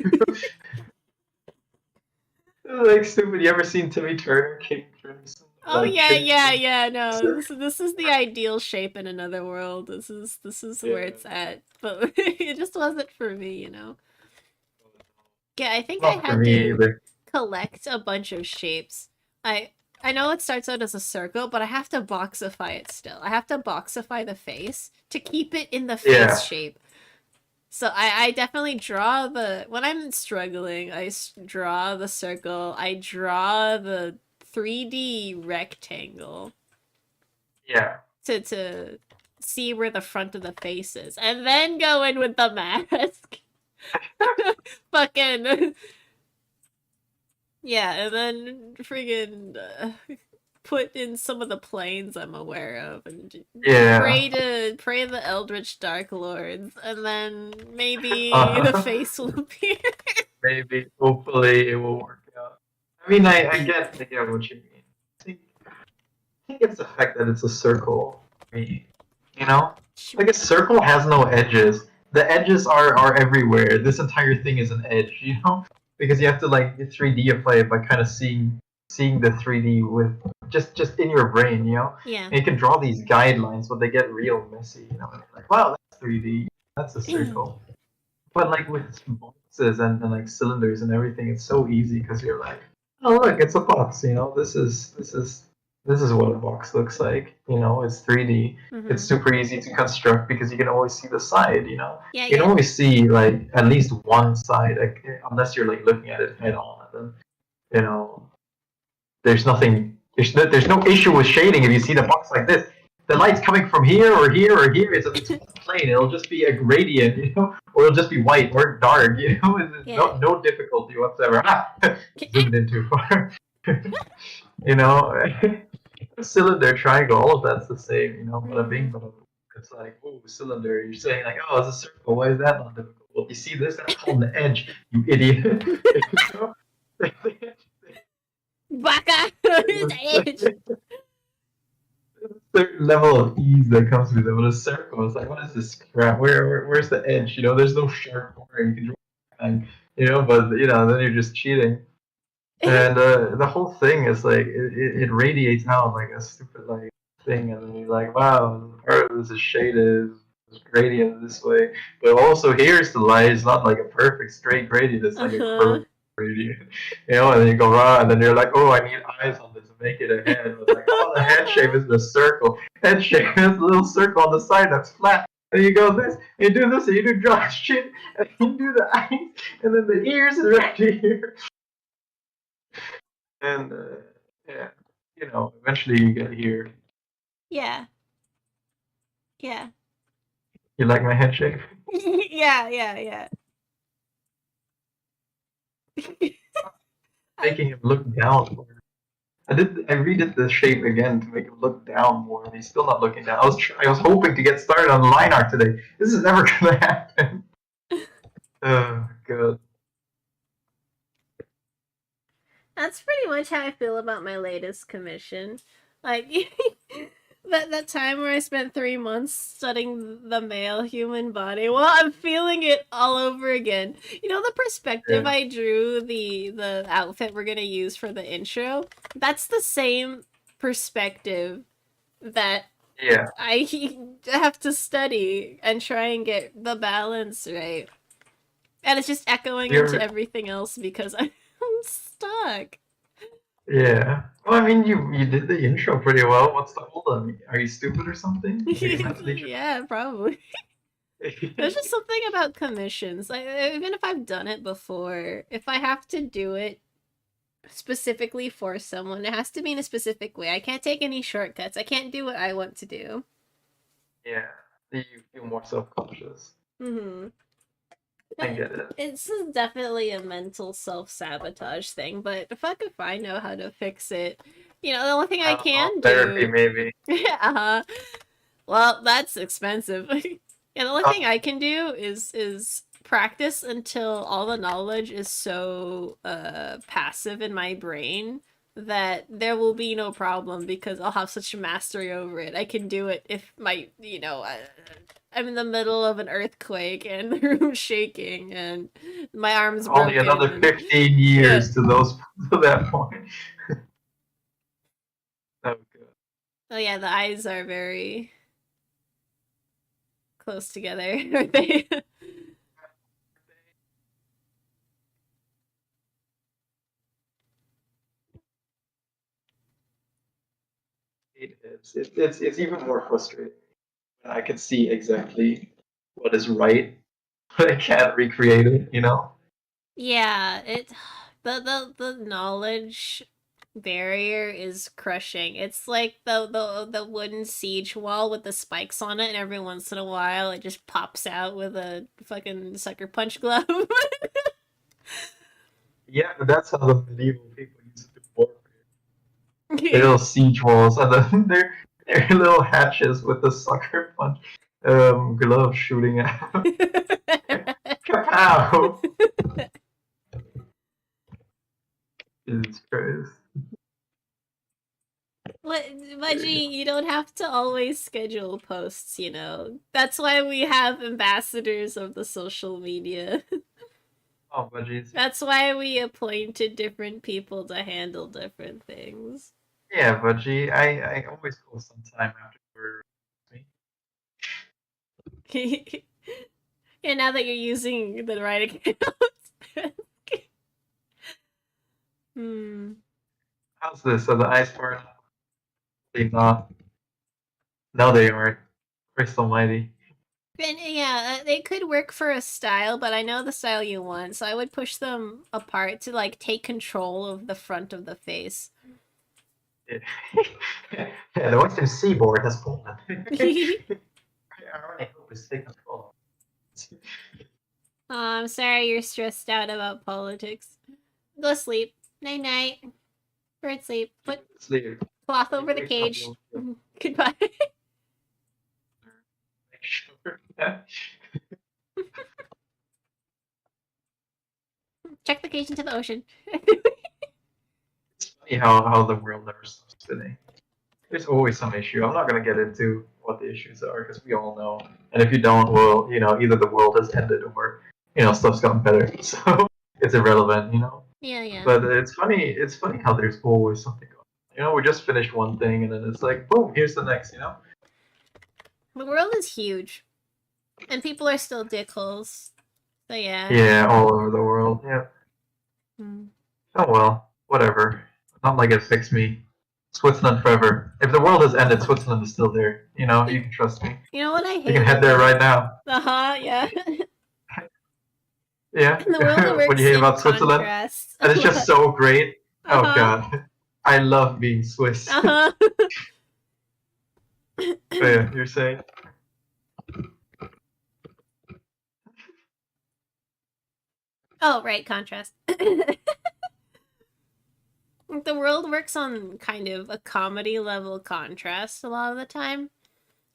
Like stupid. You ever seen Timmy Turner, King Crimson, oh yeah chin? yeah no this is the ideal shape in another world this is where Yeah. it's at but it just wasn't for me you know yeah I think I Not for had me to either. collect a bunch of shapes I I know it starts out as a circle but I have to boxify it still I have to boxify the face to keep it in the face Yeah. shape. So I definitely draw the when I'm struggling, draw the circle. I draw the 3D rectangle Yeah. to see where the front of the face is, and then go in with the mask. Fucking yeah, and then friggin' put in some of the planes I'm aware of, and Yeah. pray the Eldritch Dark Lords, and then maybe the Uh, face will appear. maybe. Hopefully, it will work out. I mean, I get what you mean. I think it's the fact that it's a circle. I mean, you know, like a circle has no edges. The edges are everywhere. This entire thing is an edge. You know, because you have to like 3D-ify it by kind of seeing the 3D with just in your brain. You know, Yeah. and you can draw these guidelines, but they get real messy. You know, and you're like, wow, that's 3D. That's a circle. But like with boxes and like cylinders and everything, it's so easy because you're like, oh look, it's a box. You know, this is what a box looks like. You know, it's 3D. It's Mm-hmm. super easy to construct because you can always see the side. You know, Yeah, you can yeah. always see like at least one side, like, unless you're like looking at it head on. And then you know, there's nothing. There's no issue with shading if you see the box like this. The light's coming from here or here or here. It's plain. It'll just be a gradient, you know, or it'll just be white or dark, you know. Yeah. No difficulty whatsoever. Ah, zoomed in too far. You know, cylinder, triangle, all of that's the same. You know, bada bing, Mm-hmm. bada boom. It's like, oh, cylinder. You're saying like, oh, it's a circle. Why is that not difficult? Well, you see this? That's called the edge. You idiot. You know? Baka! It's age! Certain level of ease that comes with it. With a circle, it's like, what is this crap? Where's the edge? You know, there's no sharp corner you can draw, and you know, but you know, then you're just cheating. And the whole thing is like it radiates out like a stupid like thing, and then you're like, wow, part of this is shaded, this gradient this way, but also here's the light. It's not like a perfect straight gradient. It's like a Uh-huh. curved gradient, you know. And then you go raw, and then you're like, oh, I need eyes on this to make it a head. But like, oh, the head shape is the circle. Head shape is a little circle on the side that's flat. And you go this, you do this, and you do Josh chin, and you do the eyes, and then the ears is right here. And yeah, you know, eventually you get here. Yeah. Yeah. You like my head shape? Yeah, yeah, yeah. I Making him look downward. I redid the shape again to make it look down more, and he's still not looking down. I was hoping to get started on line art today. This is never gonna happen. Oh god. That's pretty much how I feel about my latest commission. Like that time where I spent 3 months studying the male human body. Well, I'm feeling it all over again. You know the perspective Yeah. I drew the outfit we're gonna use for the intro? That's the same perspective that Yeah. I have to study and try and get the balance right. And it's just echoing into You're everything else because I'm stuck. yeah. Well, I mean, you did the intro pretty well. What's the hold on? Are you stupid or something? Are you mentally Yeah, probably. There's just something about commissions. Like, even if I've done it before, if I have to do it specifically for someone, it has to be in a specific way. I can't take any shortcuts. I can't do what I want to do. Yeah. You feel more self-conscious. Mm-hmm. I get it. It's definitely a mental self-sabotage thing, but fuck if I know how to fix it. You know, the only thing I can Therapy, do... maybe. uh-huh. Well, that's expensive. Yeah, the only thing I can do is practice until all the knowledge is so passive in my brain that there will be no problem because I'll have such mastery over it. I can do it if I'm in the middle of an earthquake and the room's shaking and my arm's Only broken. another 15 years to that point. Oh, good. Oh yeah, the eyes are very close together, aren't they? It is. It's even more frustrating when I can see exactly what is right, but I can't recreate it. You know? Yeah, the knowledge barrier is crushing. It's like the wooden siege wall with the spikes on it, and every once in a while it just pops out with a fucking sucker punch glove. Yeah, but that's how the medieval people used to do warfare. Their little siege walls and then their little hatches with the sucker punch glove shooting out. Kapow! Jesus Christ. What, Budgie, you don't have to always schedule posts, you know. That's why we have ambassadors of the social media. Oh, budgies. That's why we appointed different people to handle different things. Yeah, budgie. I always call some time after you're Yeah, now that you're using the right account. Hmm. How's this? So the ice part? They not. No, they aren't. Christ Almighty. And yeah, they could work for a style, but I know the style you want, so I would push them apart to like take control of the front of the face. Yeah, the Western Seaboard has fallen. Our only hope is to take control. Oh, I'm sorry you're stressed out about politics. Go sleep. Night night. Bird sleep. Put Sleep. cloth over the cage. Goodbye. Make sure that Check the cage into the ocean. it's funny how the world never stops spinning. There's always some issue. I'm not gonna get into what the issues are because we all know. And if you don't, well, either the world has ended or stuff's gotten better. So it's irrelevant, Yeah, yeah. But it's funny. It's funny how there's always something going on. We just finished one thing and then it's like, boom, here's the next. The world is huge. And people are still dickholes. So yeah. Yeah, all over the world. Yeah. Oh well, whatever. Not like it fixed me. Switzerland forever. If the world has ended, Switzerland is still there. You can trust me. You know what I hate? You can head there right now. Yeah. Yeah. And the world works what do you hate about Switzerland? contrast. And it's just so great. Oh god. I love being Swiss. Uh-huh. So yeah, you're saying? Oh, right, contrast. the world works on kind of a comedy level contrast a lot of the time.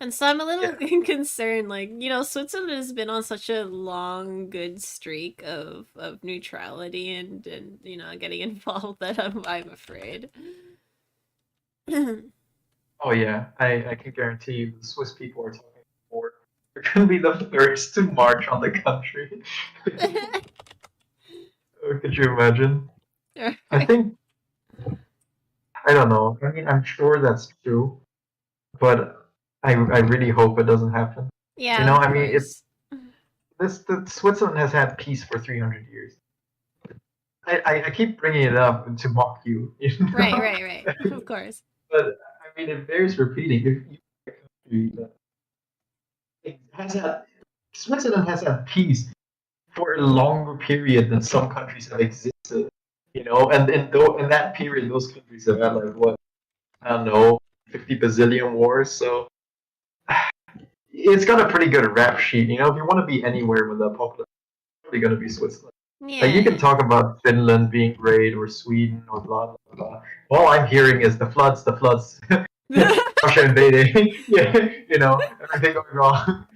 And so I'm a little Yeah. concerned, like, Switzerland has been on such a long, good streak of neutrality and getting involved that I'm afraid. Oh yeah, I can guarantee you the Swiss people are talking more. They're gonna be the first to march on the country. Could you imagine? I think I don't know. I mean, I'm sure that's true, but I really hope it doesn't happen. Yeah, of I mean, course. the Switzerland has had peace for 300 years. I keep bringing it up to mock you, Right, right, right. Of course. but I mean, it bears repeating. If you a country that it has had Switzerland has had peace for a longer period than some countries have existed, and in that period, those countries have had like what I don't know, 50 bazillion wars. So it's got a pretty good rap sheet. If you want to be anywhere with a population, it's probably going to be Switzerland. Like you can Yeah. talk about Finland being great or Sweden or blah blah blah. All I'm hearing is the floods, Russia invading, yeah, everything going wrong.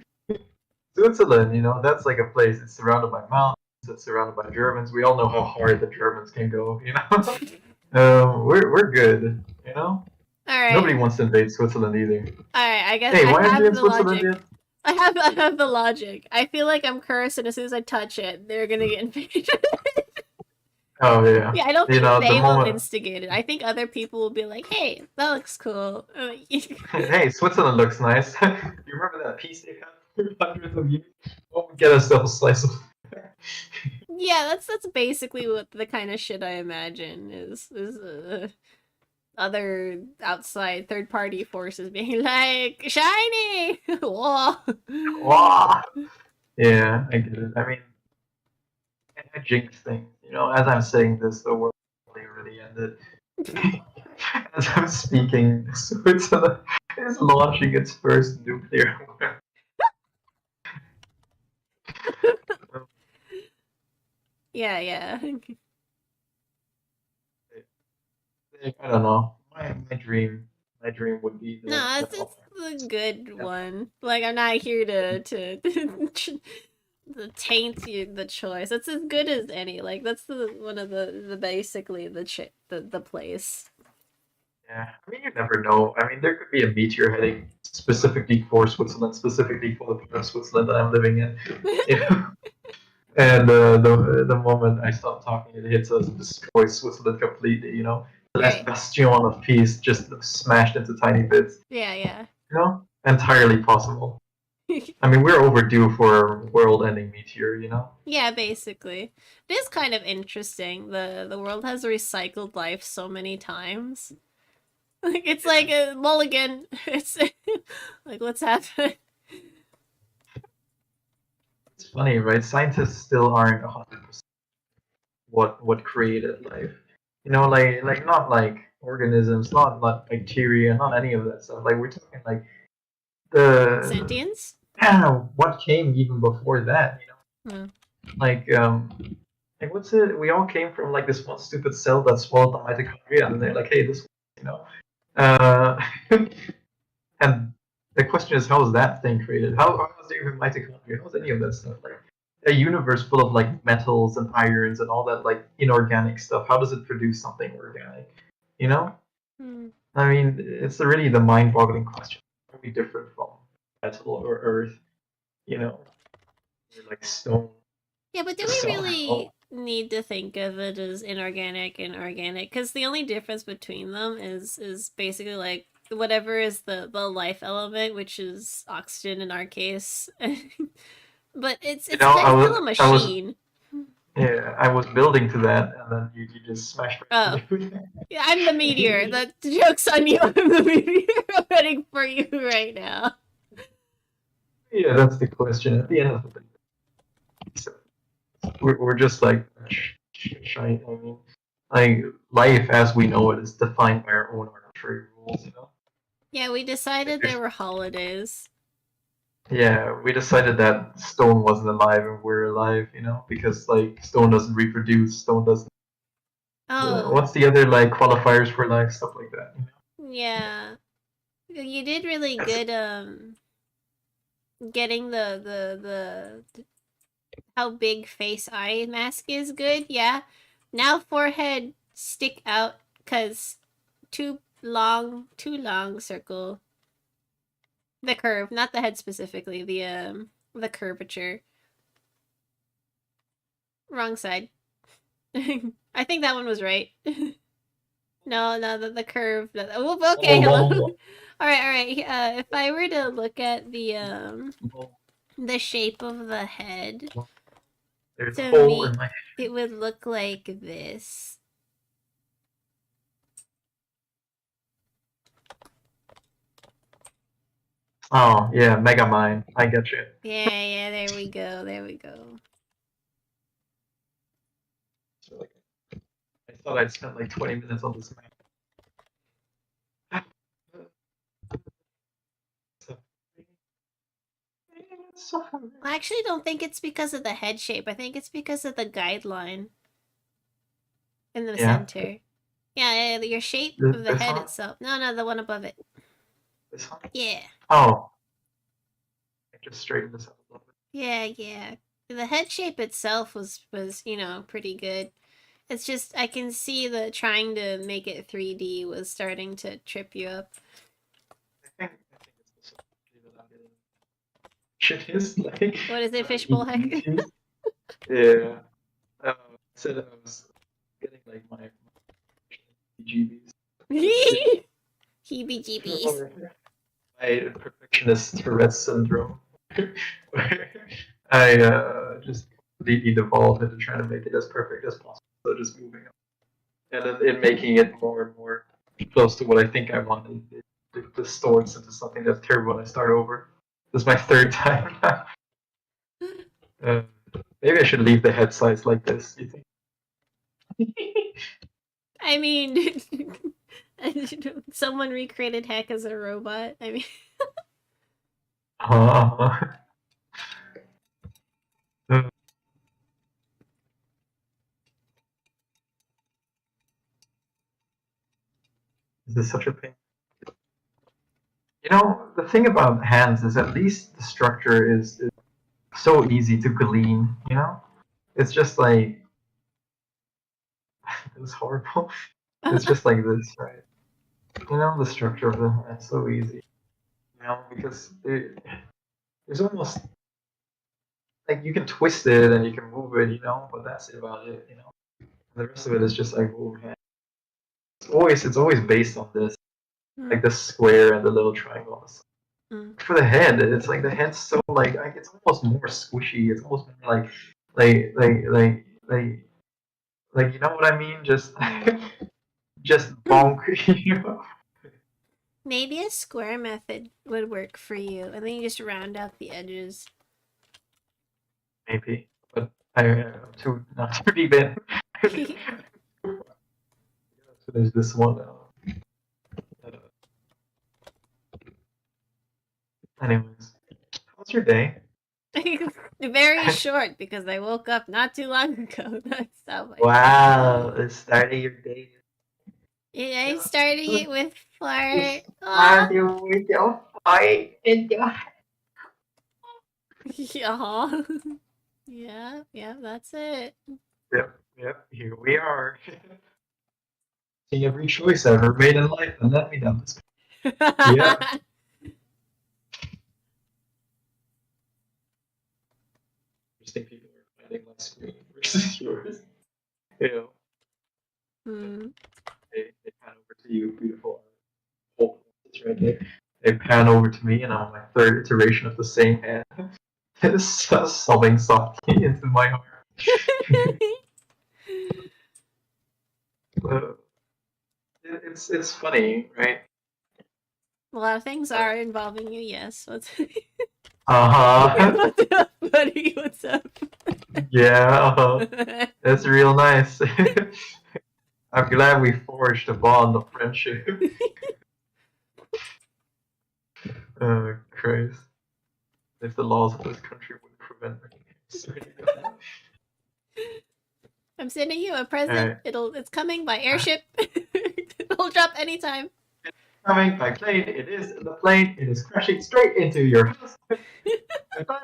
Switzerland, that's like a place. It's surrounded by mountains. It's surrounded by Germans. We all know how hard the Germans can go. We're good. All right. Nobody wants to invade Switzerland either. All right. I guess Hey, I why aren't you have in the Switzerland logic. yet? I have the logic. I feel like I'm cursed, and as soon as I touch it, they're gonna get invaded. Oh yeah. Yeah, I don't think The they will moment. instigate it. I think other people will be like, "Hey, that looks cool." Hey, Switzerland looks nice. You remember that peace they had for hundreds of years? Won't we get ourselves a slice of. Yeah, that's basically what the kind of shit I imagine is other outside third party forces being like shiny. Whoa. Wow. Yeah, I get it. I mean, I jinx things. As I'm saying this, the world already ended. As I'm speaking, Switzerland is launching its first nuclear weapon. Yeah, yeah. I don't know. My dream would be No, the it's the good one. Like I'm not here to taint the choice. It's as good as any. Like that's the one of the basically the place. Yeah, I mean, you never know. I mean, there could be a meteor heading specifically for Switzerland, specifically for the part of Switzerland that I'm living in. And the moment I stop talking, it hits us and destroys Switzerland completely. The last Right. bastion of peace just smashed into tiny bits. Yeah, yeah. Entirely possible. I mean, we're overdue for a world-ending meteor. Yeah, basically. It is kind of interesting. The world has recycled life so many times. Like it's like a mulligan. It's like what's happened? It's funny, right? Scientists still aren't 100% what created life. Like not like organisms, not like bacteria, not any of that stuff. Like we're talking like the Sentience? I don't know what came even before that. Hmm. Like what's it? We all came from like this one stupid cell that swallowed the mitochondria, and they're like, hey, this, you know, uh, and the question is, how was that thing created? How was there even mitochondria? How was any of that stuff? Like a universe full of like metals and irons and all that like inorganic stuff. How does it produce something organic? You know? Hmm. I mean, it's really the mind-boggling question. Are we different from metal or earth? Or like stone. Yeah, but do Just we somehow. really need to think of it as inorganic and organic? Because the only difference between them is basically like whatever is the life element, which is oxygen in our case. But it's I still a was machine. yeah, I was building to that, and then you just smashed Oh, right through it. yeah, I'm the meteor. The joke's on you. I'm the meteor. I'm heading for you right now. Yeah, that's the question. At the end of the day, so we're just like shiny. I mean, like life as we know it is defined by our own arbitrary rules. Yeah, we decided There's there were holidays. Yeah, we decided that stone wasn't alive and we're alive, because like stone doesn't reproduce, stone doesn't Oh, What's the other like qualifiers for life, stuff like that? yeah. You did really Yes. good getting the how big face eye mask is good. Yeah. Now forehead stick out cuz too long circle. The curve, not the head specifically, the curvature. Wrong side. I think that one was right. No, the curve. Oh, okay, hello. All right. If I were to look at the shape of the head, There's a to hole in me, my. it would look like this. Oh yeah, Mega Mind. I get you. Yeah. There we go. There we go. So, like, I thought I'd spent like 20 minutes on this map. I actually don't think it's because of the head shape. I think it's because of the guideline in the Yeah, center. Yeah, your shape of the this head one, itself. No, the one above it. this one. Yeah. Oh, I just straightened this up a little bit. Yeah. The head shape itself was pretty good. It's just I can see the trying to make it 3D was starting to trip you up. I think it's the that shit is like What is it, fishbowl heck? EGBs. Yeah. I said I was getting like my EGBs. Heebie jeebies. Or my perfectionist Tourette's syndrome. I just completely devolved into trying to make it as perfect as possible. So just moving on. And then in making it more and more close to what I think I wanted, it distorts into something that's terrible when I start over. This is my third time now. Uh, maybe I should leave the head size like this, you think? I mean, someone recreated Heck as a robot. I mean, Uh, this is such a pain. You know, the thing about hands is at least the structure is so easy to glean, you know? It's just like, it's horrible. It's just like this, right? You know, the structure of the hand, so easy. You know, because there's almost, like, you can twist it and you can move it, you know, but that's about it, you know? The rest of it is just like move hand. It's always based on this, like the square and the little triangle on the side. For the head, it's like the head's so like it's almost more squishy. It's almost more like like like like you know what I mean? Just just bonk, you know? maybe a square method would work for you, and then you just round out the edges. Maybe, but I'm too not too deep in. So there's this one. Anyways, how's your day? Very short because I woke up not too long ago. That's how my Wow, the start of your day. I starting it with fart. And Aw. you with your fight in your Yeah. Yeah, that's it. Yep, here we are. Seeing every choice I've ever made in life and let me down this. Yeah. Interesting people are finding my screen versus yours. You know, Hmm. they pan over to you, beautiful. Oh, it's right there. They pan over to me, and I'm on my third iteration of the same hand. It's sobbing softly into my heart. uh, it's funny, right? A lot of things are involving you, yes. What's Uh huh. what's up, buddy? What's up? Yeah. That's real nice. I'm glad we forged a bond of friendship. Oh, Christ. If the laws of this country would prevent me. I'm sending you a present. Alright. It's coming by airship. It'll drop anytime. Coming by plane. It is the plane. It is crashing straight into your house. Bye.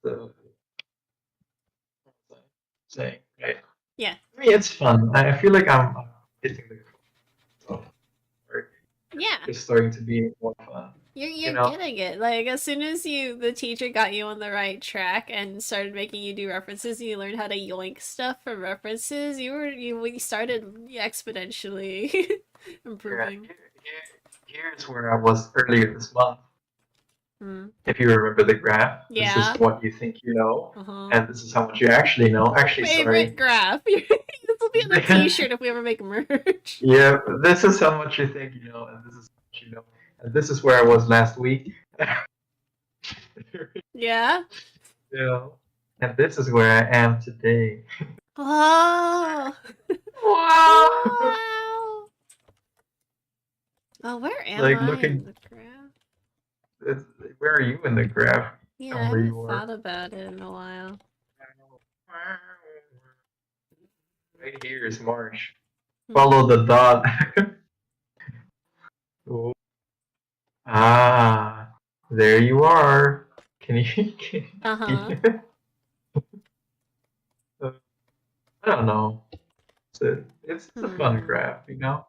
So, saying, right? Yeah. I mean, it's fun. I feel like I'm hitting the so, Yeah. it's starting to be more fun. You're know? getting it. Like as soon as the teacher got you on the right track and started making you do references, and you learned how to yoink stuff from references. We started exponentially improving. Here's where I was earlier this month. Hmm. If you remember the graph, Yeah. this is what you think you know, Uh-huh. and this is how much you actually know. Actually, Favorite graph. This will be on the T-shirt if we ever make merch. Yeah, this is how much you think you know, and this is how much you know, and this is where I was last week. Yeah. Yeah, and this is where I am today. Oh. Wow. Wow. Oh, where am Like I looking. in the graph? Where are you in the graph? Yeah, I haven't thought about it in a while. Right here is March. Follow the dot. Oh. Ah, there you are. Can you? Uh-huh. I don't know. It's a fun graph, you know.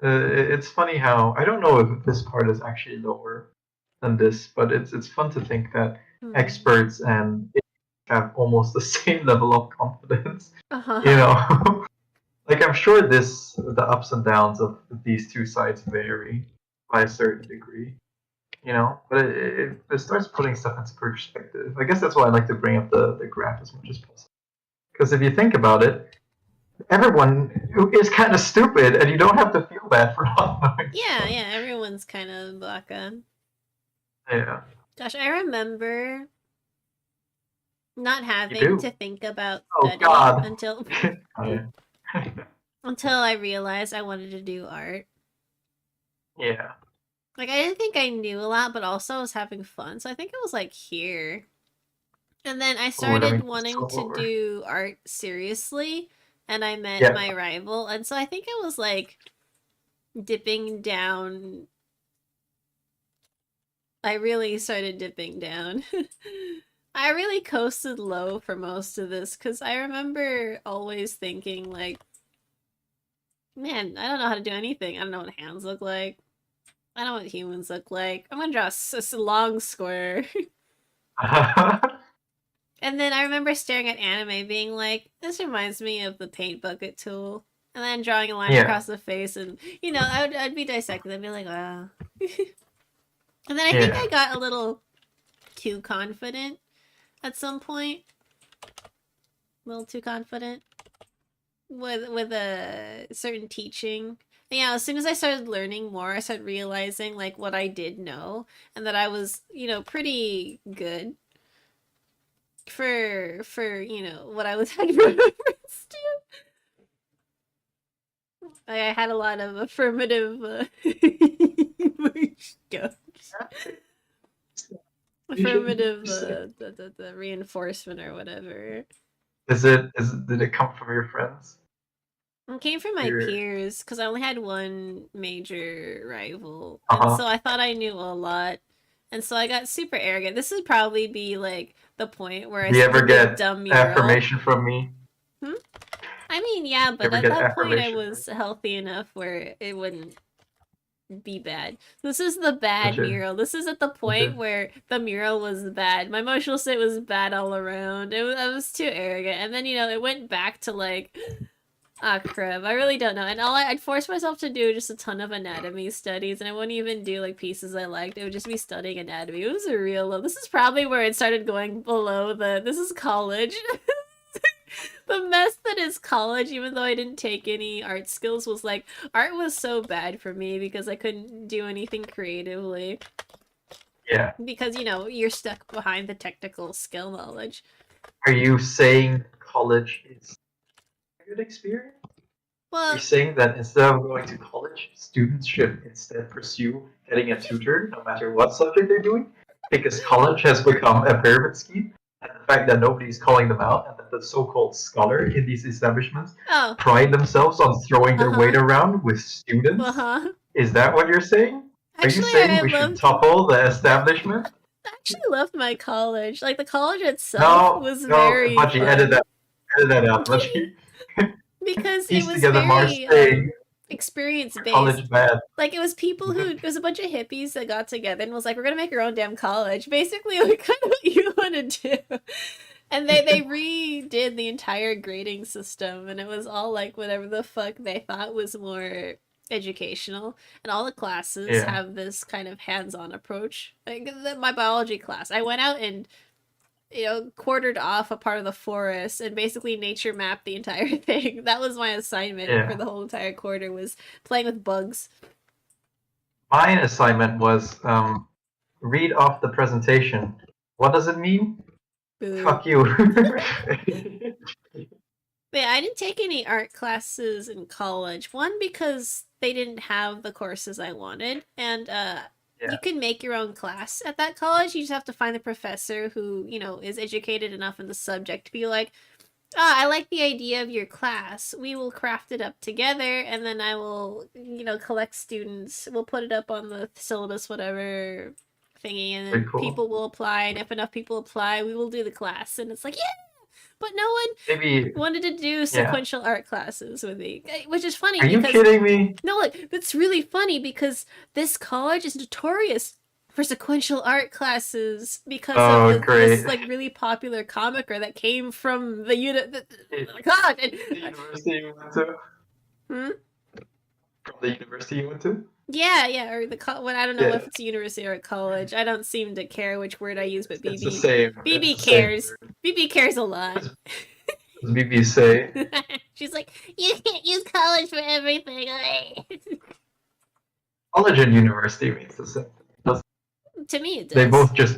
It's funny how I don't know if this part is actually lower than this, but it's fun to think that experts and have almost the same level of confidence. Uh-huh. You know, like I'm sure the ups and downs of these two sides vary by a certain degree. You know, but it starts putting stuff into perspective. I guess that's why I like to bring up the graph as much as possible. Because if you think about it, everyone is kind of stupid, and you don't have to feel bad for not knowing. Yeah, yeah, everyone's kind of baka. Yeah. Gosh, I remember not having to think about studying until until I realized I wanted to do art. Yeah. Like I didn't think I knew a lot, but also I was having fun. So I think it was like here. And then I started wanting to do art seriously, and I met my rival, and so I think it was like dipping down. I really started dipping down. I really coasted low for most of this because I remember always thinking like, man, I don't know how to do anything. I don't know what hands look like. I don't know what humans look like. I'm gonna draw a long square. And then I remember staring at anime being like, this reminds me of the paint bucket tool. And then drawing a line across the face, and you know, I'd be dissecting. I'd be like, wow. And then I think I got a little too confident at some point. A little too confident with a certain teaching. And yeah, as soon as I started learning more, I started realizing like what I did know, and that I was, you know, pretty good for you know what I was had reference to. I had a lot of affirmative affirmative the reinforcement or whatever. Did it come from your friends? It came from my peers because I only had one major rival, and so I thought I knew a lot, and so I got super arrogant. This would probably be like the point where I did get dumb mural. Affirmation from me? I mean, yeah, but at that point I was healthy enough where it wouldn't be bad. This is the bad mural. This is at the point where the mural was bad. My emotional state was bad all around. I was too arrogant, and then you know it went back to like, ah, crap. I really don't know. And I'd force myself to do just a ton of anatomy studies, and I wouldn't even do like pieces I liked. It would just be studying anatomy. It was a real low. This is probably where it started going below this is college. The mess that is college, even though I didn't take any art skills, was like, art was so bad for me because I couldn't do anything creatively. Yeah. Because, you know, you're stuck behind the technical skill knowledge. Are you saying college is a good experience? Well, are you saying that instead of going to college, students should instead pursue getting a tutor no matter what subject they're doing? Because college has become a pyramid scheme? and the fact that nobody's calling them out, and that the so-called scholar in these establishments Oh, pride themselves on throwing their weight uh-huh, around with students? uh-huh. Is that what you're saying? Are you Actually, saying I we should loved topple the establishment? I actually loved my college. Like the college itself No, was no, very Budgie, fun edit that out, Budgie. because it Piece was together very Marseille, experience based. college bad. Like it was people who it was a bunch of hippies that got together and was like, we're gonna make our own damn college. Basically, like kind of what you want to do. And they redid the entire grading system, and it was all like whatever the fuck they thought was more educational. And all the classes Yeah, have this kind of hands-on approach. Like my biology class, I went out and quartered off a part of the forest and basically nature mapped the entire thing. That was my assignment for yeah. the whole entire quarter was playing with bugs. My assignment was read off the presentation. What does it mean? Boo. Fuck you. But yeah, I didn't take any art classes in college. One because they didn't have the courses I wanted, and you Yeah, can make your own class at that college. You just have to find the professor who is educated enough in the subject to be like, ah, I like the idea of your class. We will craft it up together, and then I will, collect students. We'll put it up on the syllabus, whatever thingy, and pretty then cool. people will apply. And if enough people apply, we will do the class. And it's like, yeah, but no one Maybe, wanted to do yeah. sequential art classes with me, which is funny Are you because kidding me? no, look, that's really funny because this college is notorious for sequential art classes because of Oh, this great. like really popular comicer that came from the unit. The God, university you went to? hmm? From the university you went to? Yeah, or the when I don't know if Yeah, it's a university or a college. I don't seem to care which word I use, but it's the BB same. It's BB the same cares. word. BB cares a lot. As BB say, She's like, you can't use college for everything. college and university means the same thing. To me, it They does. both just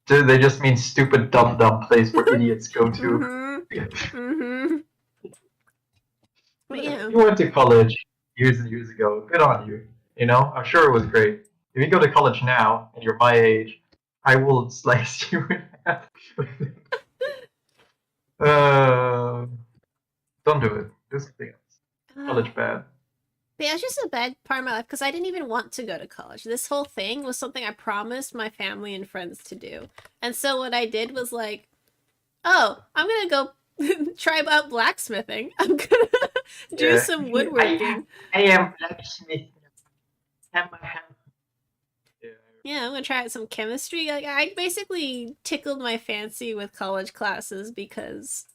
they just mean stupid dumb place where idiots go to. Mm-hmm. Mm-hmm. But yeah. You went to college years and years ago. Good on you. You know, I'm sure it was great. If you go to college now and you're my age, I will slice you in half. uh, don't do it. Do something else. College bad. But yeah, it's just a bad part of my life because I didn't even want to go to college. This whole thing was something I promised my family and friends to do. And so what I did was like, oh, I'm gonna go try out blacksmithing. I'm gonna do Yeah. some woodworking. I am blacksmith. Hammer, hammer. Yeah. Yeah, I'm gonna try out some chemistry. Like I basically tickled my fancy with college classes because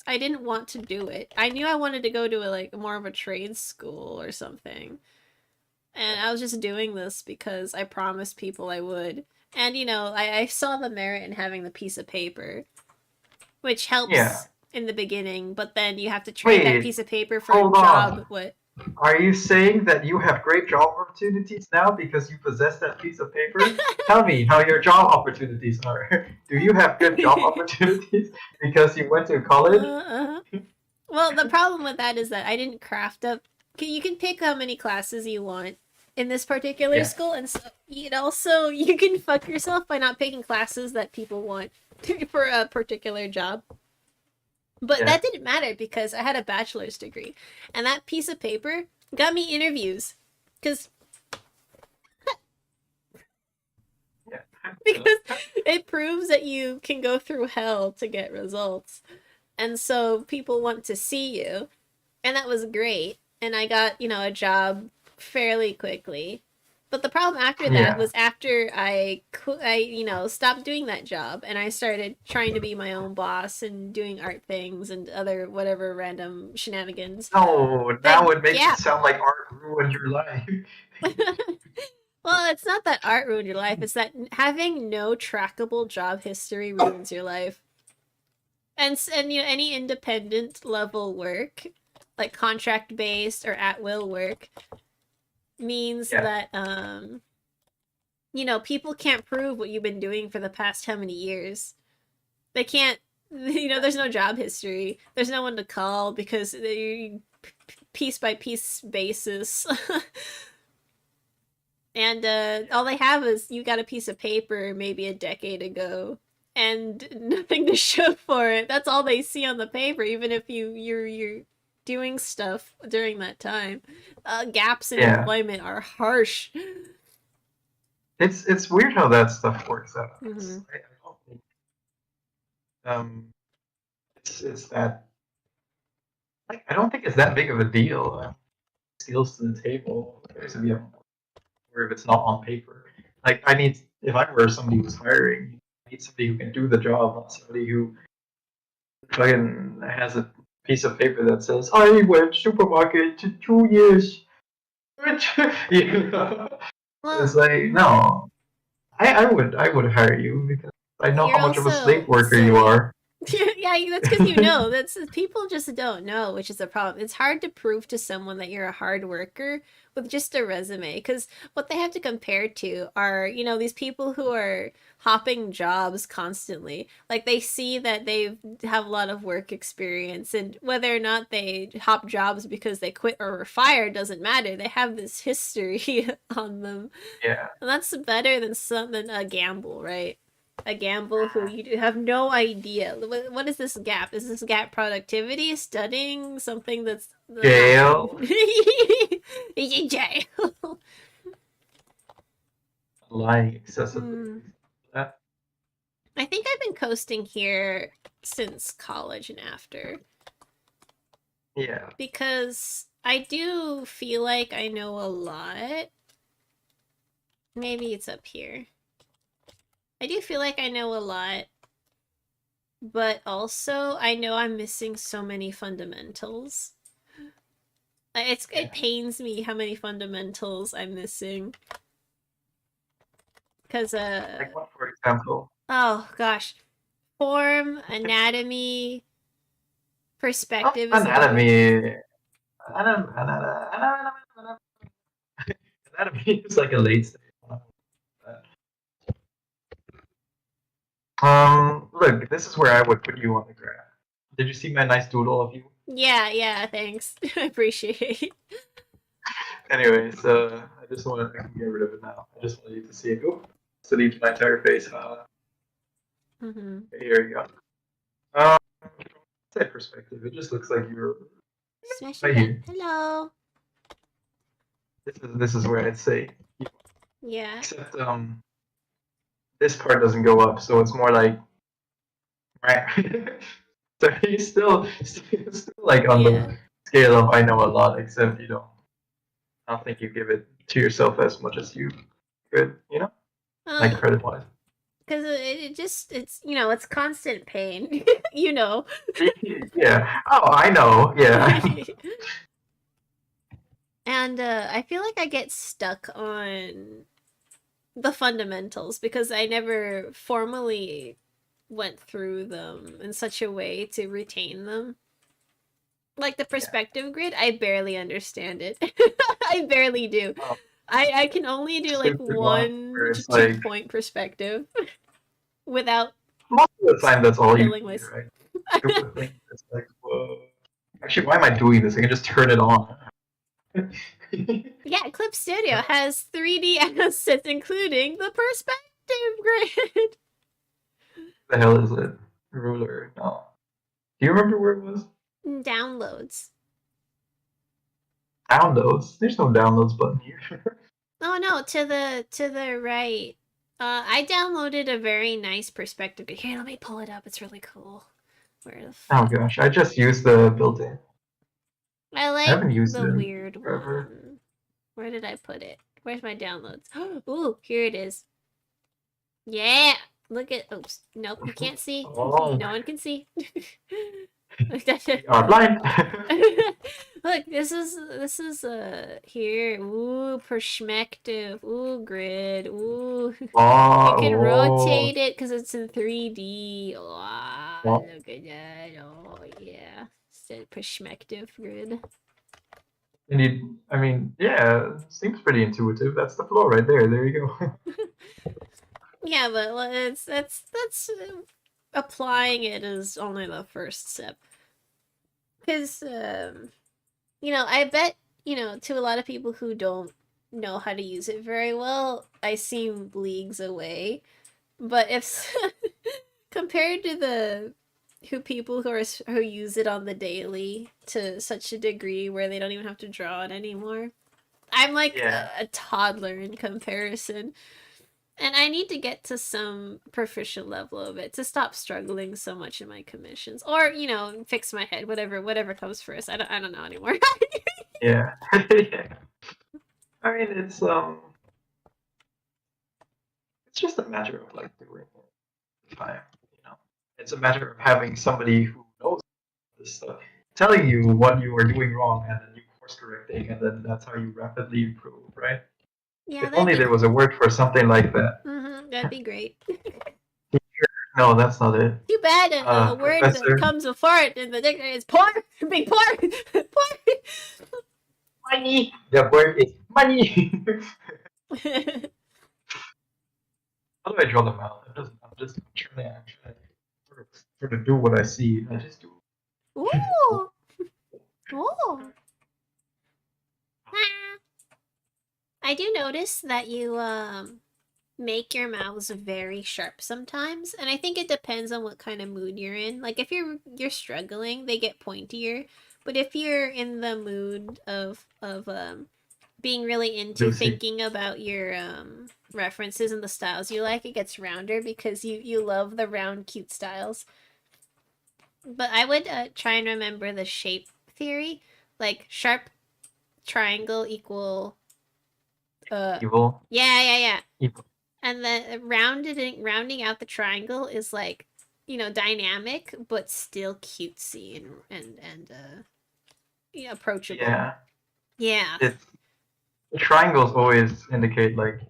I didn't want to do it. I knew I wanted to go to a more of a trade school or something, and I was just doing this because I promised people I would. And I saw the merit in having the piece of paper, which Yeah. helps in the beginning, but then you have to trade that Wait, piece of paper for a hold job. on. What? Are you saying that you have great job opportunities now because you possess that piece of paper? Tell me how your job opportunities are. Do you have good job opportunities because you went to college? Uh-huh. Well, the problem with that is that I didn't craft up. You can pick how many classes you want in this particular Yeah. school, and so also you can fuck yourself by not picking classes that people want for a particular job. But Yeah. that didn't matter because I had a bachelor's degree, and that piece of paper got me interviews because Yeah. it proves that you can go through hell to get results, and so people want to see you, and that was great. And I got a job fairly quickly. But the problem after that Yeah. was after I stopped doing that job and I started trying to be my own boss and doing art things and other whatever random shenanigans. No, That now it makes gap. it sound like art ruined your life. Well, it's not that art ruined your life. It's that having no trackable job history ruins your life. And any independent level work, like contract based or at will work, means Yeah. that people can't prove what you've been doing for the past how many years. They can't. There's no job history. There's no one to call because they piece by piece basis. And all they have is you got a piece of paper maybe a decade ago and nothing to show for it. That's all they see on the paper, even if you're doing stuff during that time. Gaps in Yeah. employment are harsh. It's weird how that stuff works out. Mm-hmm. I don't think it's that like I don't think it's that big of a deal. Skills to the table, if you have, or if it's not on paper. Like I need, if I were somebody who's hiring, I need somebody who can do the job, not somebody who fucking has a piece of paper that says I went supermarket to 2 years. You know, it's Well, like no. I would hire you because I know you're how much of a slave also worker you silly. are. Yeah, that's because you know. That's people just don't know, which is a problem. It's hard to prove to someone that you're a hard worker with just a resume, because what they have to compare to are, these people who are hopping jobs constantly. Like they see that they have a lot of work experience, and whether or not they hop jobs because they quit or were fired doesn't matter. They have this history on them, Yeah. and that's better than a gamble, right? A gamble who you have no idea. What is this gap? Is this gap productivity? Studying something that's Jail. jail. Lying excessively. Hmm. That, I think I've been coasting here since college and after, yeah. because I do feel like I know a lot. Maybe it's up here. I do feel like I know a lot, but also I know I'm missing so many fundamentals. It pains me how many fundamentals I'm missing. Because Like what, for example? oh gosh, form, anatomy, Oh, perspective is a big one. anatomy. Anatomy is like a late stage one. Look, this is where I would put you on the graph. Did you see my nice doodle of you? Yeah, thanks. I appreciate it. Anyways, I just want to get rid of it now. I just want you to see it. Oh, delete my entire face. Mm-hmm. Here you go. Um, that perspective, it just looks like you're Smash right it. here. Hello. This is where I'd say, Yeah. except this part doesn't go up, so it's more like right. So he's still like on Yeah. the scale of I know a lot, except you don't. I don't think you give it to yourself as much as you could, like credit wise. Because it's constant pain. Yeah. Oh, I know. Yeah. And I feel like I get stuck on the fundamentals because I never formally went through them in such a way to retain them. Like the perspective grid, I barely understand it. I barely do. Oh, I can only do like stupid one one where to it's two like point perspective without most of the time that's all you killing need, myself. right? Stupid thing. It's like, whoa. Actually, why am I doing this? I can just turn it on. Yeah, Clip Studio has 3D assets, including the perspective grid. The hell is it? Ruler. No. Do you remember where it was? Downloads. Downloads. There's no downloads button here. Oh no, to the right. I downloaded a very nice perspective. Here, let me pull it up. It's really cool. Where the Oh fuck? gosh, I just used the built-in. I I like haven't used it the in weird forever. one. Where did I put it? Where's my downloads? Ooh, here it is. Yeah! Look at. Oops. Nope, you can't see. Oh, No one can see. we are blind. Look, this is here. Ooh, perspective. Ooh, grid. Ooh. You can Oh, rotate it because it's in 3D. Wow, oh. look at that. Oh yeah. It's a perspective grid. And I mean, yeah, seems pretty intuitive. That's the flow right there. There you go. Yeah, but that's applying it is only the first step. Because I bet, to a lot of people who don't know how to use it very well, I seem leagues away. But if compared to the people who use it on the daily to such a degree where they don't even have to draw it anymore. I'm like Yeah. a toddler in comparison. And I need to get to some proficient level of it to stop struggling so much in my commissions, or fix my head. Whatever comes first. I don't know anymore. Yeah. Yeah. I mean, it's just a matter of like doing it time. It's a matter of having somebody who knows this stuff telling you what you are doing wrong, and then you course correcting, and then that's how you rapidly improve, right? Yeah, If that'd only be there was cool. a word for something like that. That'd be great. No, that's not it. Too bad a word that Professor comes before it in the dictionary is poor. Being poor. Poor. Money. The word is money. How do I draw them out? I'm just trying to sort of do what I see. I just do. Ooh. Ooh. Ah. I do notice that you make your mouths very sharp sometimes, and I think it depends on what kind of mood you're in. Like if you're struggling, they get pointier, but if you're in the mood of being really into Lucy. thinking about your references and the styles you like, it gets rounder because you love the round cute styles. But I would try and remember the shape theory, like sharp triangle equal Evil. yeah. Evil. And then rounding out the triangle is like, dynamic but still cutesy and approachable. Yeah. Yeah. The triangles always indicate like,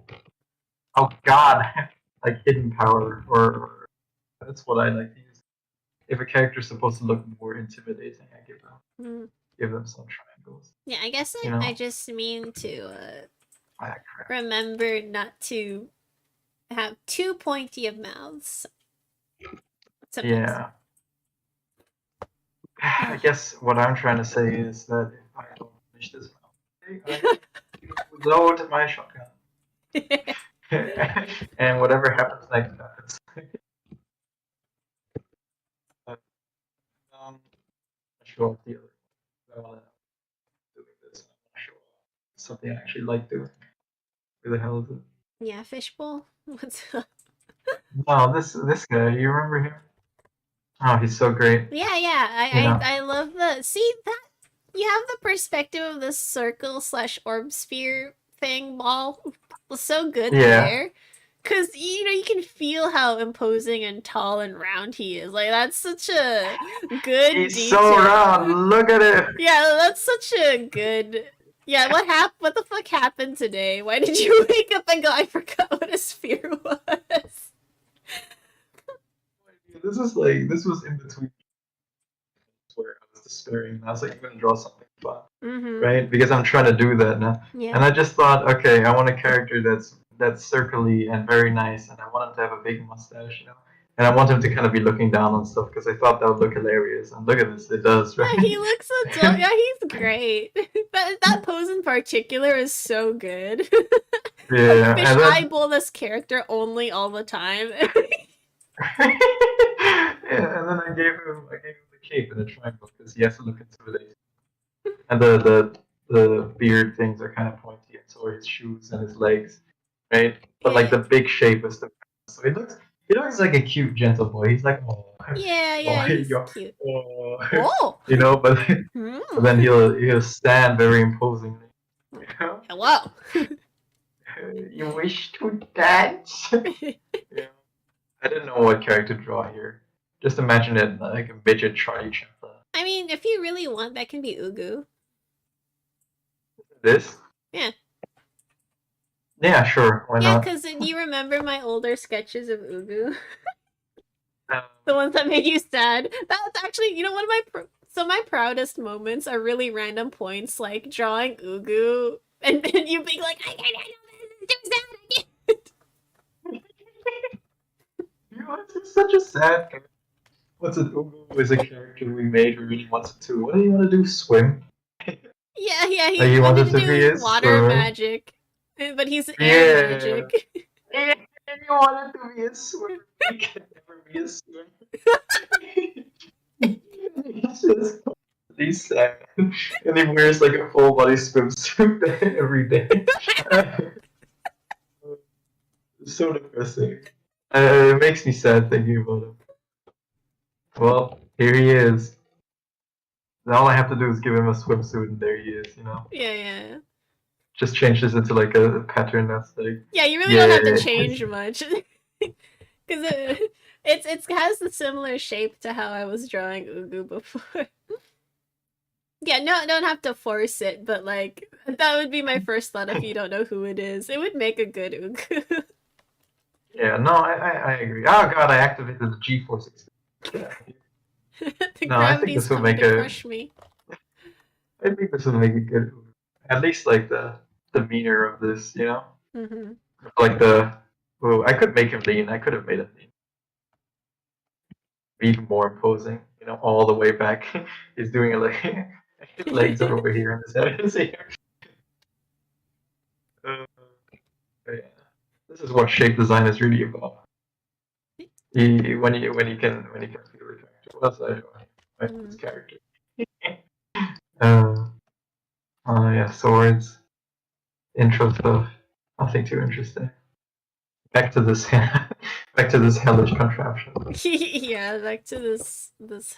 oh God, like hidden power, or that's what I like to use. If a character's supposed to look more intimidating, I give them some triangles. Yeah, I guess I just mean to remember not to have too pointy of mouths. Sometimes. Yeah. I guess what I'm trying to say is that if I don't finish this mouth, I load my shotgun. And whatever happens next happens. But, I'm not sure of the other. I want to doing this. I'm not sure something I actually like doing. Who the hell is it? Yeah, fishbowl. What's up? No, this guy. You remember him? Oh, he's so great. Yeah. I love that you have the perspective of this circle/orb sphere thing ball was so good there. Cause you can feel how imposing and tall and round he is. Like that's such a good He's detail. so round. Look at it. Yeah, that's such a good. Yeah, what the fuck happened today? Why did you wake up and go, I forgot what a sphere was? This was in between where I was despairing. I was like, I'm gonna draw something fun, right? Because I'm trying to do that now. Yeah. And I just thought, okay, I want a character that's circly and very nice, and I want him to have a big mustache, and I want him to kind of be looking down on stuff because I thought that would look hilarious. And look at this, it does, right? Yeah, he looks so dope. Yeah, he's great. that pose in particular is so good. Yeah, Fish eyeball this character only all the time. Yeah, and then I gave him the cape and the triangle because he has to look intimidating. And the beard things are kind of pointy, and so are his shoes and his legs, right? But like the big shape is the so he looks like a cute gentle boy. He's like, oh yeah, he's cute. Oh. But then he'll stand very imposingly. Hello. You wish to dance? Yeah. I didn't know what character to draw here. Just imagine it like a midget Charlie Chaplin. I mean, if you really want, that can be Ugu. This? Yeah. Yeah, sure. Why not? Yeah, because you remember my older sketches of Ugu? The ones that made you sad. That's actually, one of my proudest moments are really random points, like drawing Ugu, and then you being like, I know this is too sad, I can't. It's such a sad character. What's it? Ugu is a character we made who really wants to. What do you want to do? Swim? Yeah, he wanted to do water magic. But he's air magic. Yeah, he wanted to be a swimmer. He can never Yes. He's just totally sad. And he wears like a full body swimsuit every day. So depressing. It makes me sad thinking about him. Well, here he is. All I have to do is give him a swimsuit, and there he is. Yeah. Just change this into like a pattern that's like, Yeah, you really don't have to yeah. change much. Because it has a similar shape to how I was drawing Ugu before. Yeah, no, don't have to force it, but like that would be my first thought if you don't know who it is. It would make a good Ugu. Yeah, no, I agree. Oh god, I activated the G-force. Yeah. The No, I think gravity's this will coming make to a. crush me. I think this will make a good. At least like the demeanor of this, Mm-hmm. like the. Oh, I could make him lean. I could have made him lean. Even more imposing, all the way back. He's doing it like his legs are over here and his head is here. Uh, yeah. This is what shape design is really about. When you can feel the character. What else did I do? This character. Uh, yeah, swords. Intro stuff. Nothing too interesting. Back to this back to this hellish contraption. Yeah, back to this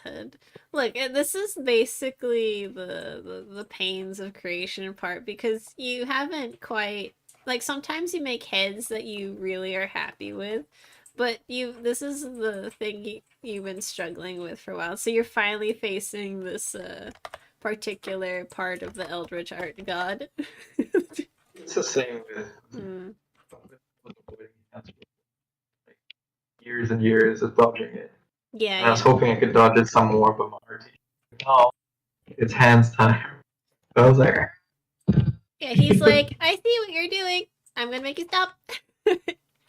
head. Look, this is basically the pains of creation part because you haven't quite like sometimes you make heads that you really are happy with, but this is the thing you've been struggling with for a while. So you're finally facing this particular part of the Eldritch Art God. It's the same with years and years of dodging it. Yeah, and I was hoping I could dodge it some more, but my RT. No, it's hands time. I was like, yeah, he's like, I see what you're doing. I'm gonna make you stop.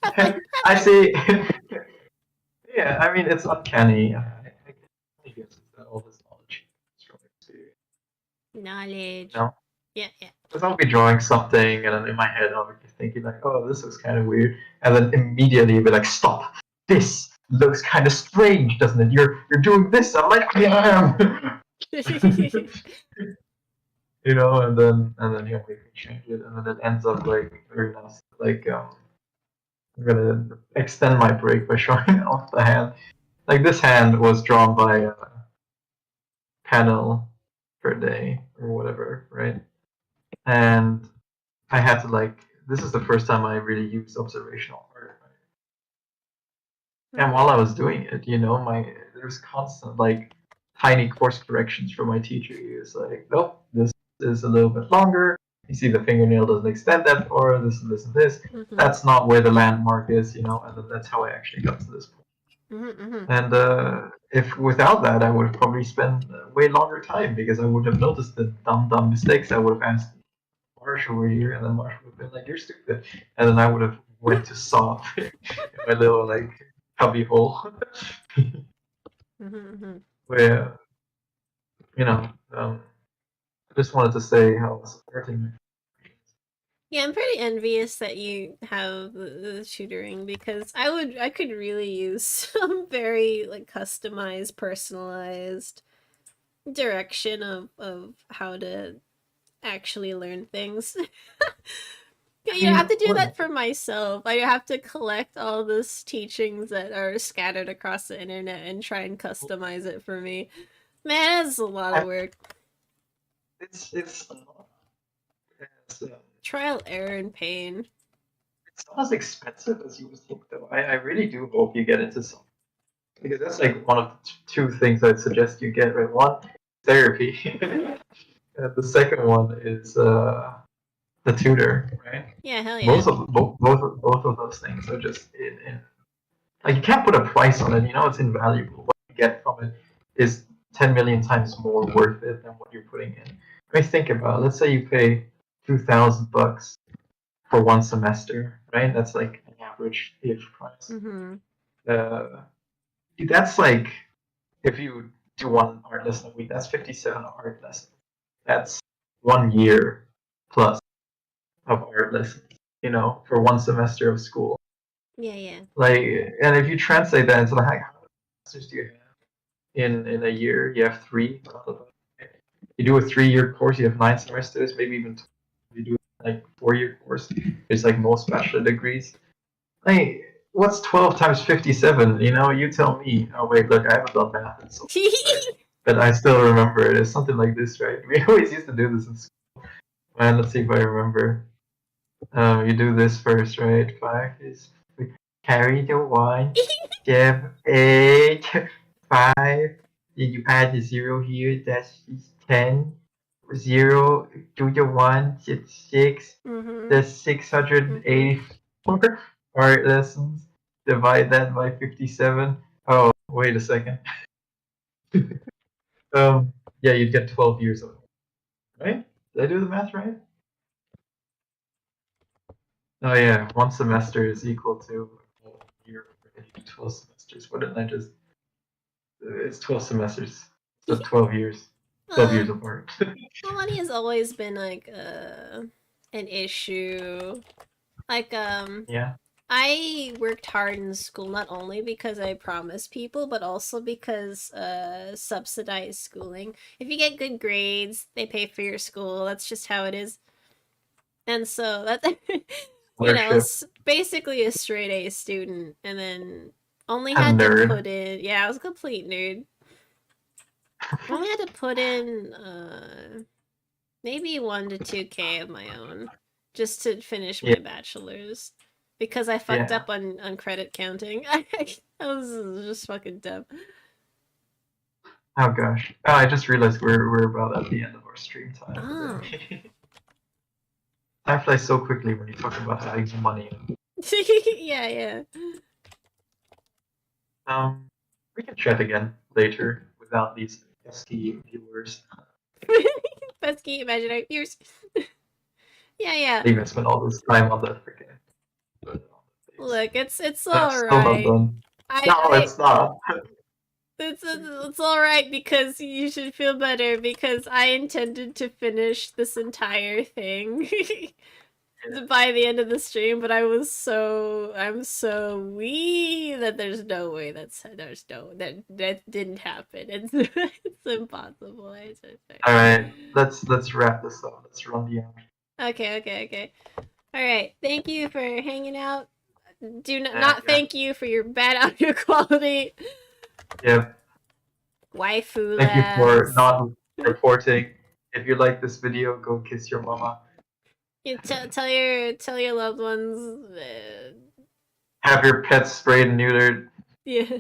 I see. Yeah, I mean, it's uncanny. I guess it's all this knowledge from experience. Knowledge. No? Yeah. Because I'll be drawing something, and then in my head, I'll be thinking, like, oh, this looks kind of weird. And then immediately be like, stop. This looks kind of strange, doesn't it? You're doing this. I'm like, I am. And then he'll make me change it, and then it ends up like very nice. Like I'm gonna extend my break by showing off the hand. Like this hand was drawn by a panel per day or whatever, right? And I had to this is the first time I really used observational art. Right? And while I was doing it, there's constant tiny course corrections from my teacher. He was like, nope, this is a little bit longer. You see the fingernail doesn't extend that far, this and this and this. Mm-hmm. That's not where the landmark is, and then that's how I actually got to this point. Mm-hmm. And if without that, I would have probably spent way longer time because I would have noticed the dumb mistakes. I would have asked Marsh over here, and then Marsh would have been like, "You're stupid," and then I would have went to sob in my little cubby hole. Where, I just wanted to say how supporting me. Yeah, I'm pretty envious that you have the tutoring because I could really use some very customized, personalized direction of how to actually learn things. You have to do that for myself. I have to collect all these teachings that are scattered across the internet and try and customize it for me. Man, that's a lot of work. It's trial, error, and pain. It's not as expensive as you would think, though. I really do hope you get into something. Because that's one of the two things I'd suggest you get. Right? One, therapy. And the second one is the tutor, right? Yeah, hell yeah. Both of those things are just in you can't put a price on it. It's invaluable. What you get from it is 10 million times more worth it than what you're putting in. I mean, think about it. Let's say you pay $2,000 for one semester, right? That's an average-ish price. Mm-hmm. That's if you do one art lesson a week, that's 57 art lessons. That's 1 year plus of art lessons, for one semester of school. Yeah. And if you translate that into how semesters do you have in a year? You have 3. You do a 3-year course, you have 9 semesters, maybe even 12. You do like 4-year course. It's like most bachelor degrees. Hey, what's 12 times 57? You know, you tell me. Oh wait, look, I haven't done math in so long, right? But I still remember it. It's something like this, right? We always used to do this in school. Man, let's see if I remember. You do this first, right? 5 is carry the 1. You have 8, 5. Then you add the 0 here. That's 10. 0 to the 1. It's 6. That's 684 art lessons. Divide that by 57. Oh, wait a second. Yeah, you'd get 12 years of it, right? Did I do the math right? Oh yeah, 1 semester is equal to a whole year. 12 semesters. What did I just? It's 12 semesters. So 12 years. 12 years of art. Well, money has always been like an issue. Like Yeah. I worked hard in school not only because I promised people, but also because subsidized schooling. If you get good grades, they pay for your school. That's just how it is. And so that's you know, Worship. basically a straight A student, and then only A had to nerd. put in. Yeah, I was a complete nerd. Only had to put in maybe 1 to 2K of my own just to finish my bachelor's because I fucked up on credit counting. I was just fucking dumb. Oh gosh. Oh, I just realized we're about at the end of our stream time. Oh. Time flies so quickly when you talk about having some money. Yeah. We can chat again later without these pesky viewers. Pesky imaginary viewers. Yeah. They even spend all this time on the freaking. Look, it's That's all still not right. done. No, it's not. It's all right because you should feel better because I intended to finish this entire thing by the end of the stream, but I'm so wee that there's no way that didn't happen. It's impossible. All right, let's wrap this up. Let's run the end. Okay. All right. Thank you for hanging out. Do not thank you for your bad audio quality. Yep. Waifu Thank you for labs. not reporting. If you like this video, go kiss your mama. You tell your loved ones. Have your pets sprayed and neutered. Yeah.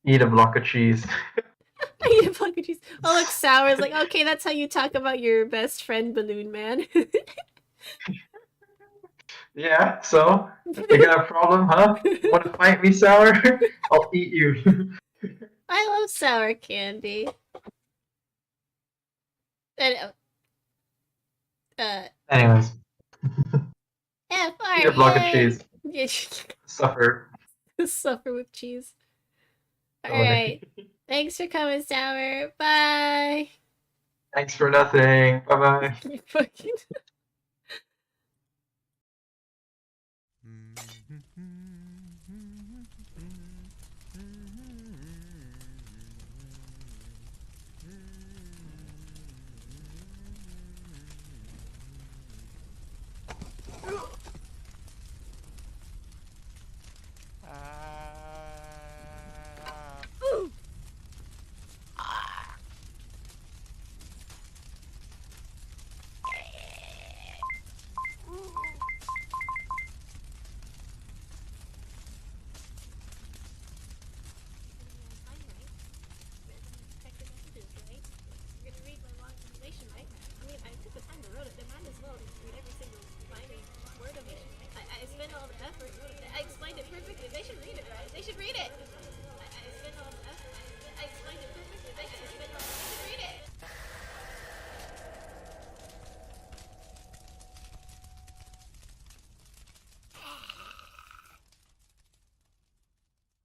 Eat a block of cheese. Eat a block of cheese. Oh, look, Sour is like, okay, that's how you talk about your best friend, Balloon Man. Yeah, so you got a problem, huh? Want to fight me, Sour? I'll eat you. I love sour candy. And, Anyways. Eat a block of cheese. Yeah. Suffer. Suffer with cheese. Alright. Thanks for coming, Sour. Bye. Thanks for nothing. Bye-bye. You fucking...